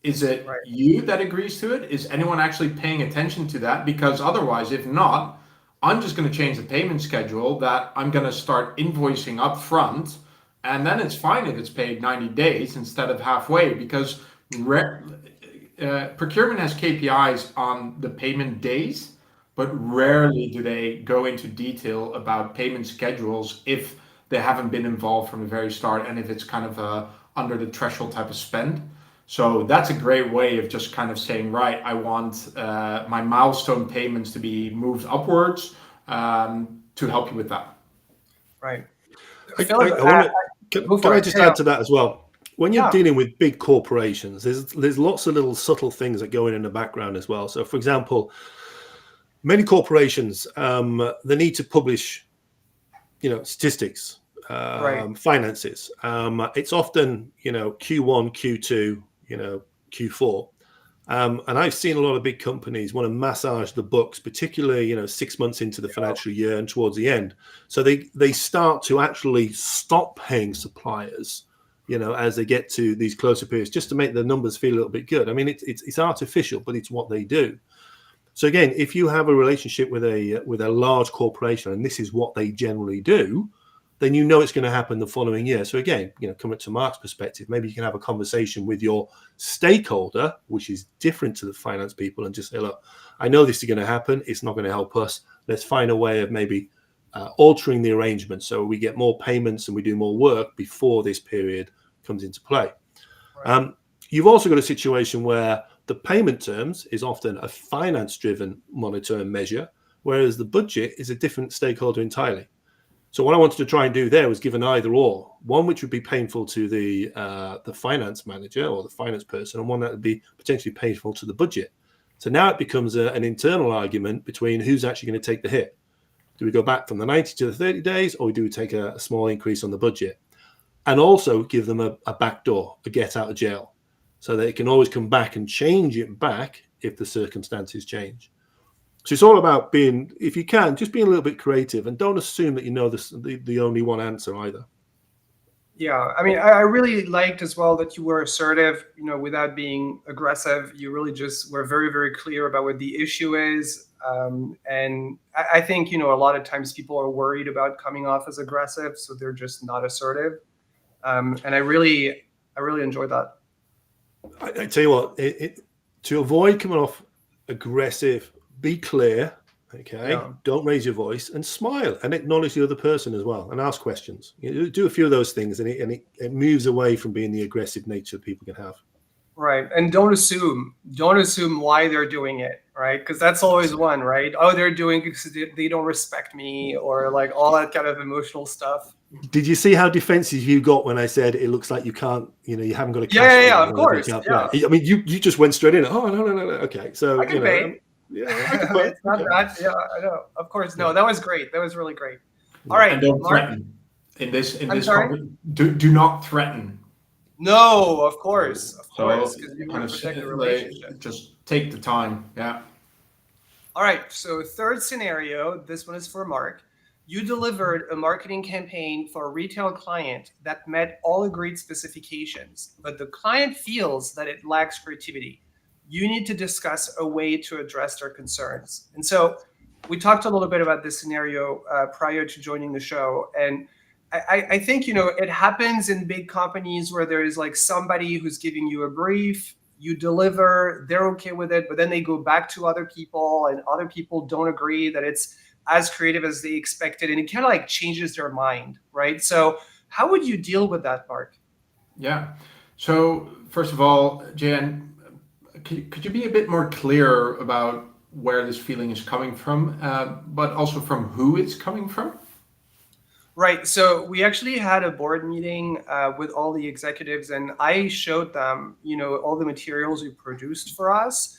Is it you that agrees to it? Is anyone actually paying attention to that? Because otherwise, if not, I'm just going to change the payment schedule that I'm going to start invoicing up front. And then it's fine if it's paid 90 days instead of halfway, because procurement has KPIs on the payment days, but rarely do they go into detail about payment schedules if they haven't been involved from the very start and if it's kind of under the threshold type of spend. So that's a great way of just kind of saying, right, I want my milestone payments to be moved upwards to help you with that. Right. Can I just add to that as well? When you're dealing with big corporations, there's lots of little subtle things that go in the background as well. So, for example, many corporations, they need to publish, statistics, finances. It's often, Q1, Q2, Q4. And I've seen a lot of big companies want to massage the books, particularly, 6 months into the financial year and towards the end. So they start to actually stop paying suppliers, as they get to these closer periods, just to make the numbers feel a little bit good. I mean, it's artificial, but it's what they do. So again, if you have a relationship with a large corporation, and this is what they generally do, then it's going to happen the following year. So again, coming to Mark's perspective, maybe you can have a conversation with your stakeholder, which is different to the finance people, and just say, look, I know this is going to happen. It's not going to help us. Let's find a way of maybe altering the arrangement so we get more payments and we do more work before this period comes into play. Right. You've also got a situation where the payment terms is often a finance-driven monitor and measure, whereas the budget is a different stakeholder entirely. So what I wanted to try and do there was give an either or, one which would be painful to the finance manager or the finance person, and one that would be potentially painful to the budget. So now it becomes an internal argument between who's actually going to take the hit. Do we go back from the 90 to the 30 days, or do we take a small increase on the budget? And also give them a backdoor, a get out of jail, so they can always come back and change it back if the circumstances change. So it's all about being, if you can, just being a little bit creative, and don't assume that the only one answer either. Yeah, I mean, I really liked as well that you were assertive, without being aggressive. You really just were very, very clear about what the issue is. And I think, a lot of times people are worried about coming off as aggressive, so they're just not assertive. And I really enjoyed that. I tell you what, to avoid coming off aggressive, be clear, okay? Yeah. Don't raise your voice, and smile and acknowledge the other person as well, and ask questions. Do a few of those things, and it moves away from being the aggressive nature that people can have. Right, and don't assume why they're doing it, right? Because that's always one, right? Oh, they're doing it because they don't respect me, or like all that kind of emotional stuff. Did you see how defensive you got when I said it looks like you can't, you haven't got a cash? Yeah, of course. Yeah. I mean, you just went straight in. Oh, no. Okay, so I can pay. It's not that. Yeah, I know. Of course, no. That was great. That was really great. All right, and don't threaten. In this do not threaten. No, of course, because you want to protect the relationship. Just take the time. Yeah. All right. So third scenario. This one is for Marc. You delivered a marketing campaign for a retail client that met all agreed specifications, but the client feels that it lacks creativity. You need to discuss a way to address their concerns. And so we talked a little bit about this scenario prior to joining the show, and I think it happens in big companies where there is like somebody who's giving you a brief, you deliver, they're okay with it, but then they go back to other people, and other people don't agree that it's as creative as they expected, and it kind of like changes their mind, right? So how would you deal with that, Mark? Yeah. So first of all, Jan, could you be a bit more clear about where this feeling is coming from, but also from who it's coming from? Right. So we actually had a board meeting with all the executives, and I showed them, all the materials we produced for us.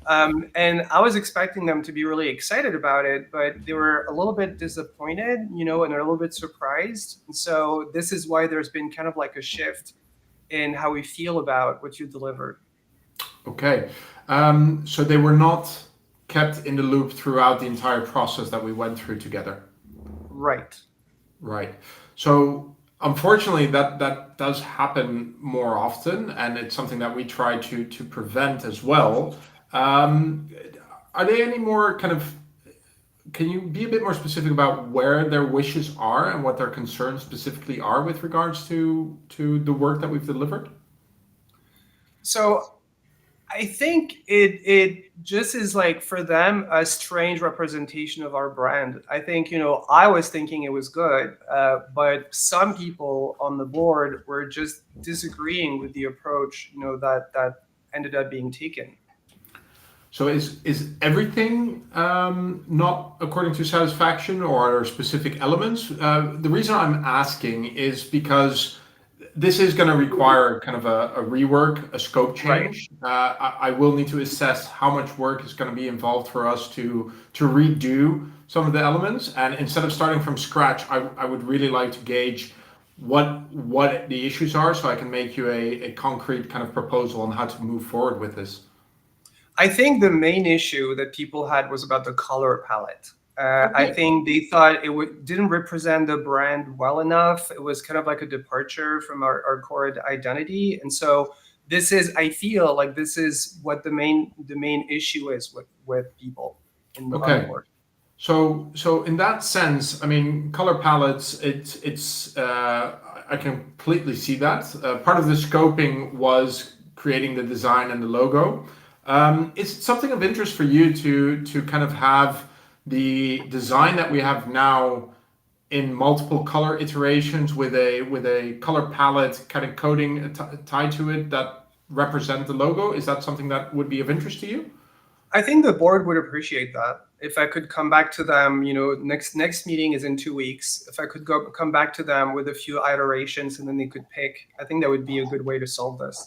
And I was expecting them to be really excited about it, but they were a little bit disappointed, and they're a little bit surprised. And so this is why there's been kind of like a shift in how we feel about what you delivered. Okay. So they were not kept in the loop throughout the entire process that we went through together. Right. Right. So unfortunately, that does happen more often, and it's something that we try to prevent as well. Are they any more kind of? Can you be a bit more specific about where their wishes are and what their concerns specifically are with regards to the work that we've delivered? So I think it just is like for them a strange representation of our brand. I think I was thinking it was good, but some people on the board were just disagreeing with the approach that ended up being taken. So is everything not according to satisfaction, or are there specific elements? The reason I'm asking is because this is going to require kind of a rework, a scope Right. change. I will need to assess how much work is going to be involved for us to redo some of the elements. And instead of starting from scratch, I would really like to gauge what the issues are, so I can make you a concrete kind of proposal on how to move forward with this. I think the main issue that people had was about the color palette. I Okay. think they thought didn't represent the brand well enough. It was kind of like a departure from our core identity. And so I feel like this is what the main issue is with people on the Okay. board. So in that sense, I mean, color palettes, I completely see that. Part of the scoping was creating the design and the logo. Is it something of interest for you to kind of have the design that we have now in multiple color iterations with a color palette kind of coding tied to it that represent the logo? Is that something that would be of interest to you? I think the board would appreciate that. If I could come back to them, next meeting is in 2 weeks. If I could come back to them with a few iterations and then they could pick, I think that would be a good way to solve this.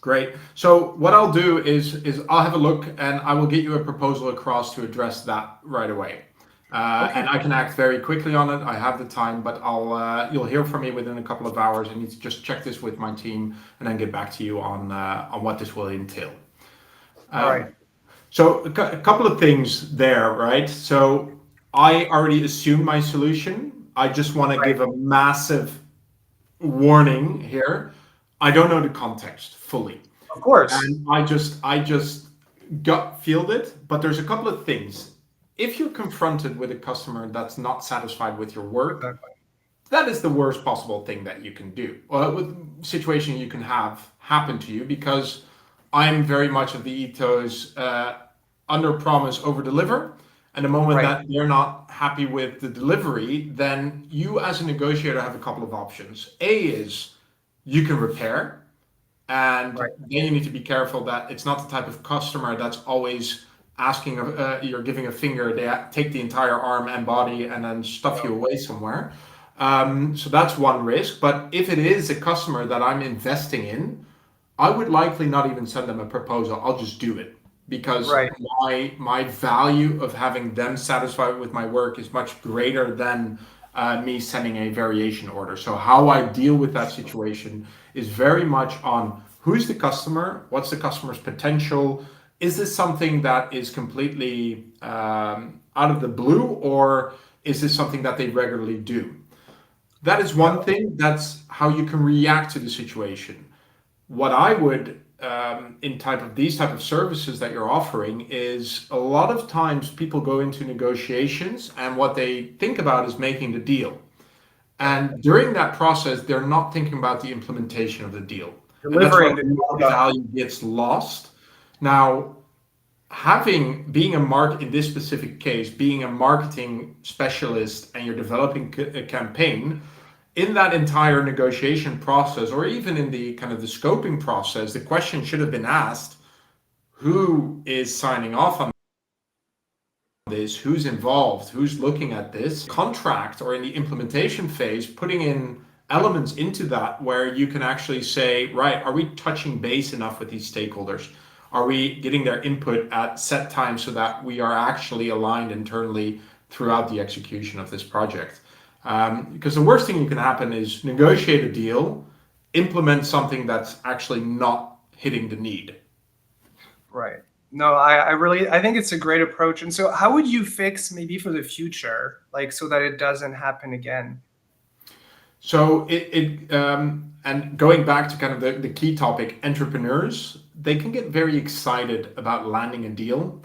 Great. So what I'll do is I'll have a look and I will get you a proposal across to address that right away. Okay. And I can act very quickly on it. I have the time, but you'll hear from me within a couple of hours. I need to just check this with my team and then get back to you on what this will entail. All right. So a couple of things there, right? So I already assumed my solution. I just want to Right. give a massive warning here. I don't know the context fully. Of course. And I just gut feeled it, but there's a couple of things. If you're confronted with a customer that's not satisfied with your work, Exactly. that is the worst possible thing that you can do. With situation you can have happen to you, because I'm very much of the ethos under promise, over deliver. And the moment Right. that you're not happy with the delivery, then you as a negotiator have a couple of options. A is you can repair, and Right. then you need to be careful that it's not the type of customer that's always asking, you're giving a finger, they take the entire arm and body and then stuff you away somewhere. So that's one risk. But if it is a customer that I'm investing in, I would likely not even send them a proposal. I'll just do it, because Right. my value of having them satisfied with my work is much greater than me sending a variation order. So how I deal with that situation is very much on who's the customer, what's the customer's potential, is this something that is completely out of the blue, or is this something that they regularly do? That is one thing. That's how you can react to the situation. What I would in these type of services that you're offering is a lot of times people go into negotiations and what they think about is making the deal. And during that process, they're not thinking about the implementation of the deal. And that's where Delivering a the lot of value gets lost. Now, in this specific case, being a marketing specialist and you're developing a campaign, in that entire negotiation process, or even in the kind of the scoping process, the question should have been asked, who is signing off on this, who's involved, who's looking at this contract, or in the implementation phase, putting in elements into that where you can actually say, right, are we touching base enough with these stakeholders? Are we getting their input at set times so that we are actually aligned internally throughout the execution of this project? Because the worst thing you can happen is negotiate a deal, implement something that's actually not hitting the need. Right. No, I think it's a great approach. And so how would you fix maybe for the future, like so that it doesn't happen again? So and going back to kind of the key topic, entrepreneurs, they can get very excited about landing a deal.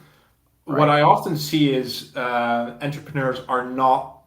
Right. What I often see is entrepreneurs are not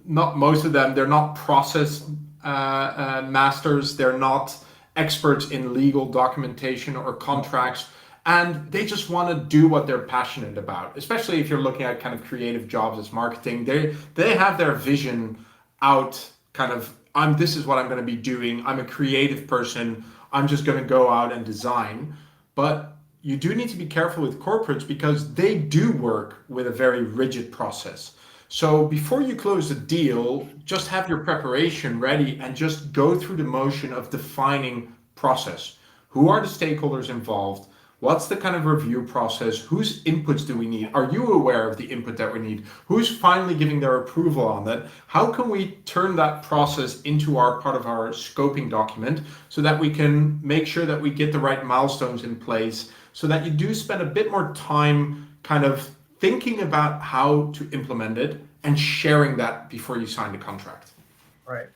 most of them, they're not process masters, they're not experts in legal documentation or contracts, and they just want to do what they're passionate about, especially if you're looking at kind of creative jobs as marketing. They have their vision out, kind of, this is what I'm going to be doing. I'm a creative person. I'm just going to go out and design. But you do need to be careful with corporates because they do work with a very rigid process. So before you close a deal, just have your preparation ready and just go through the motion of defining process. Who are the stakeholders involved? What's the kind of review process? Whose inputs do we need? Are you aware of the input that we need? Who's finally giving their approval on that? How can we turn that process into part of our scoping document so that we can make sure that we get the right milestones in place so that you do spend a bit more time kind of thinking about how to implement it and sharing that before you sign the contract. Right.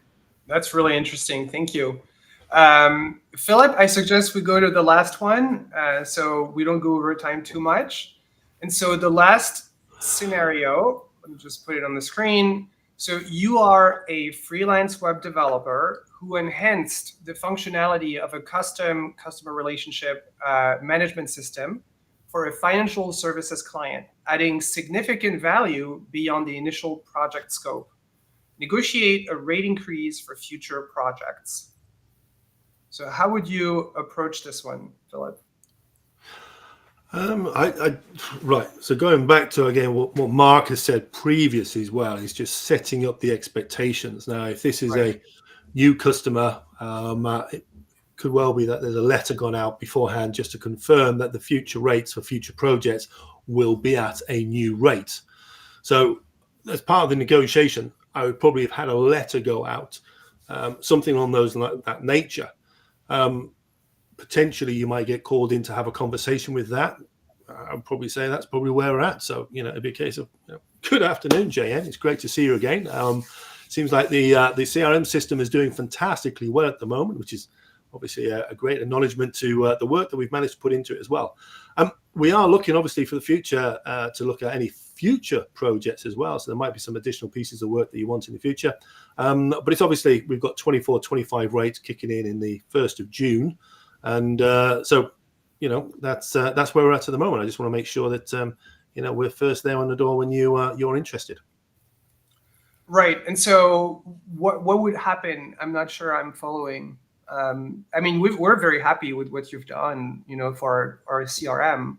That's really interesting. Thank you. Philip, I suggest we go to the last one so we don't go over time too much. And so the last scenario, let me just put it on the screen. So you are a freelance web developer who enhanced the functionality of a custom customer relationship management system for a financial services client, adding significant value beyond the initial project scope. Negotiate a rate increase for future projects. So how would you approach this one, Philip? Right. So going back to, again, what Marc has said previously as well, is just setting up the expectations. Now, if this is a new customer, it could well be that there's a letter gone out beforehand just to confirm that the future rates for future projects will be at a new rate. So as part of the negotiation, I would probably have had a letter go out, something on that nature. Potentially you might get called in to have a conversation with that. I'd probably say that's probably where we're at. So, it'd be a case of, good afternoon, JN. It's great to see you again. Seems like the CRM system is doing fantastically well at the moment, which is obviously a great acknowledgement to the work that we've managed to put into it as well. We are looking, obviously, for the future to look at any future projects as well. So there might be some additional pieces of work that you want in the future. But it's obviously, we've got 24-25 rates kicking in the 1st of June. And so, that's where we're at the moment. I just want to make sure that, we're first there on the door when you're interested. Right. And so what would happen? I'm not sure I'm following. I mean, we're very happy with what you've done, for our CRM.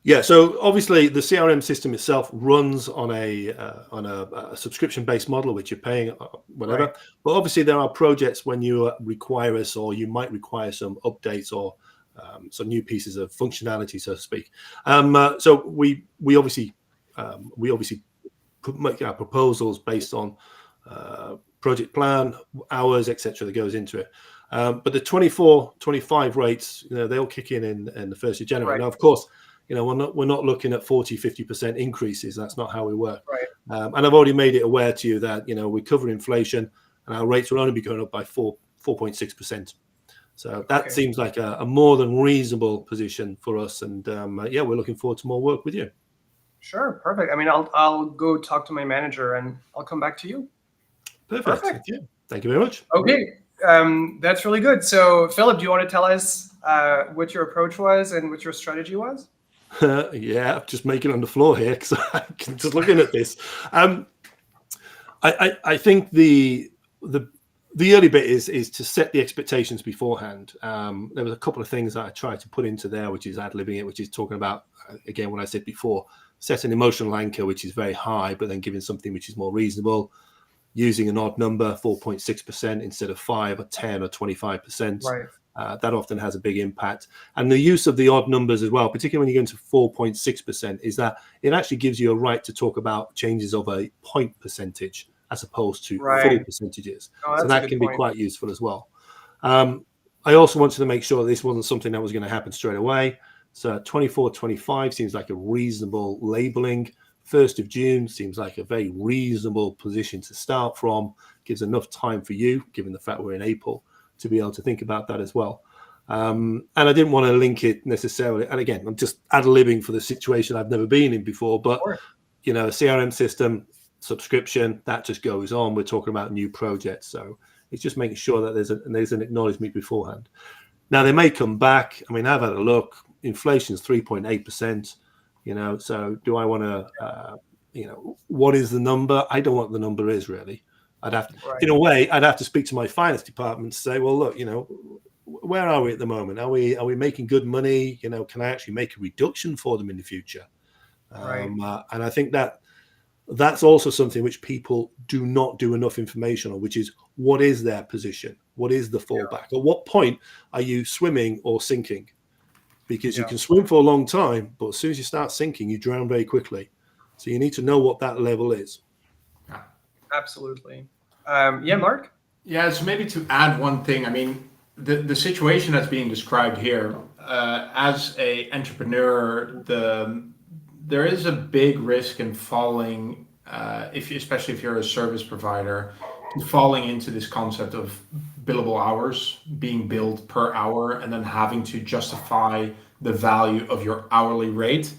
Yeah, so obviously the CRM system itself runs on a subscription-based model, which you're paying whatever. Right. But obviously there are projects when you require us, or you might require some updates or some new pieces of functionality, so to speak. So we obviously make our proposals based on project plan, hours, etc. that goes into it. But the 24-25 rates, they'll kick in the 1st of January. Right. Now, of course, we're not looking at 40-50% increases. That's not how we work. Right. And I've already made it aware to you that we cover inflation, and our rates will only be going up by 4.6%. So that seems like a more than reasonable position for us. And yeah, we're looking forward to more work with you. Sure, perfect. I mean, I'll go talk to my manager and I'll come back to you. Perfect. Yeah. Thank you very much. Okay, that's really good. So, Philip, do you want to tell us what your approach was and what your strategy was? Yeah, I'm just making on the floor here because I'm just looking at this. I think the early bit is to set the expectations beforehand. There was a couple of things that I tried to put into there, which is ad-libbing it, which is talking about, again, what I said before, set an emotional anchor, which is very high, but then giving something which is more reasonable, using an odd number, 4.6% instead of 5 or 10 or 25%. Right. That often has a big impact. And the use of the odd numbers as well, particularly when you go into 4.6%, is that it actually gives you a right to talk about changes of a point percentage as opposed to full percentages. So that can be quite useful as well. I also wanted to make sure that this wasn't something that was going to happen straight away. So 24-25 seems like a reasonable labeling. 1st of June seems like a very reasonable position to start from. Gives enough time for you, given the fact we're in April, to be able to think about that as well. And I didn't want to link it necessarily. And again, I'm just ad-libbing for the situation I've never been in before. But, you know, a CRM system, subscription, that just goes on. We're talking about new projects. So it's just making sure that there's an acknowledgement beforehand. Now, they may come back. I mean, I've had a look. Inflation's 3.8%. You know, so do I want to, you know, what is the number? I don't know what the number is really. I'd have to, in a way, I'd have to speak to my finance department to say, well, look, you know, where are we at the moment? Are we making good money? You know, can I actually make a reduction for them in the future? And I think that's also something which people do not do enough information on, which is what is their position? What is the fallback? At what point are you swimming or sinking? Because you can swim for a long time, but as soon as you start sinking, you drown very quickly. So you need to know what that level is. Absolutely. Yeah, Mark? Yeah, so maybe to add one thing, I mean, the situation that's being described here, as a entrepreneur, there is a big risk in falling, especially if you're a service provider, falling into this concept of billable hours, being billed per hour, and then having to justify the value of your hourly rate.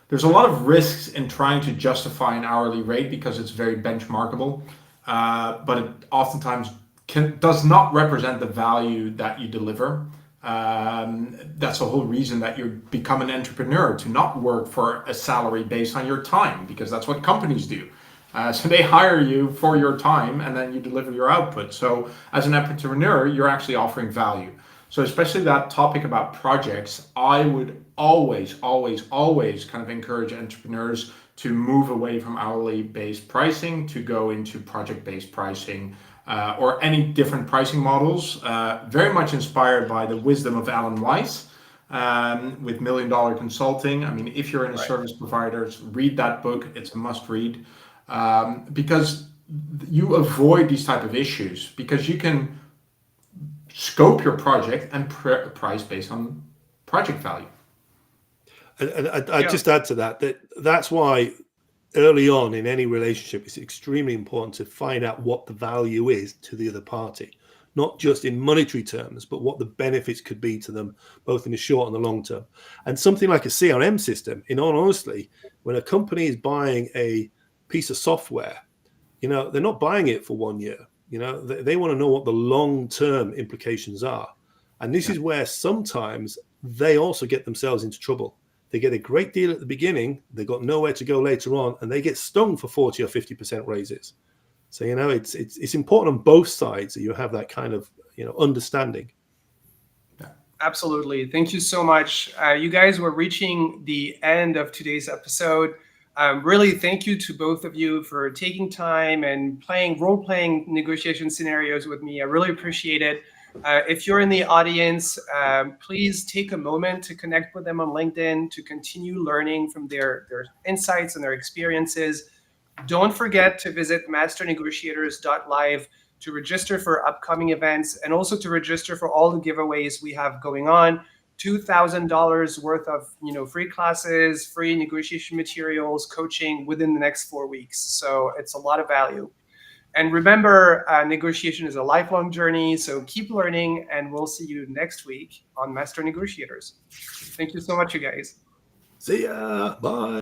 There's a lot of risks in trying to justify an hourly rate because it's very benchmarkable, but it oftentimes does not represent the value that you deliver. That's the whole reason that you become an entrepreneur, to not work for a salary based on your time, because that's what companies do. So they hire you for your time and then you deliver your output. So as an entrepreneur, you're actually offering value. So especially that topic about projects, I would always kind of encourage entrepreneurs to move away from hourly based pricing to go into project based pricing, or any different pricing models, very much inspired by the wisdom of Alan Weiss with $1 Million Consulting. I mean, if you're in a service provider, read that book. It's a must read, because you avoid these type of issues, because you can scope your project and price based on project value. And I just add to that's why early on in any relationship, it's extremely important to find out what the value is to the other party, not just in monetary terms, but what the benefits could be to them, both in the short and the long term. And something like a CRM system, in all honesty, when a company is buying a piece of software, you know, they're not buying it for 1 year. You know, they want to know what the long-term implications are. And this is where sometimes they also get themselves into trouble. They get a great deal at the beginning, they've got nowhere to go later on, and they get stung for 40 or 50% raises. So, you know, it's important on both sides that you have that kind of, you know, understanding. Absolutely. Thank you so much. You guys were reaching the end of today's episode. Really, thank you to both of you for taking time and role-playing negotiation scenarios with me. I really appreciate it. If you're in the audience, please take a moment to connect with them on LinkedIn to continue learning from their insights and their experiences. Don't forget to visit masternegotiators.live to register for upcoming events and also to register for all the giveaways we have going on. $2,000 worth of free classes, free negotiation materials, coaching within the next 4 weeks. So it's a lot of value. And remember, negotiation is a lifelong journey, so keep learning, and we'll see you next week on Master Negotiators. Thank you so much, you guys. See ya. Bye.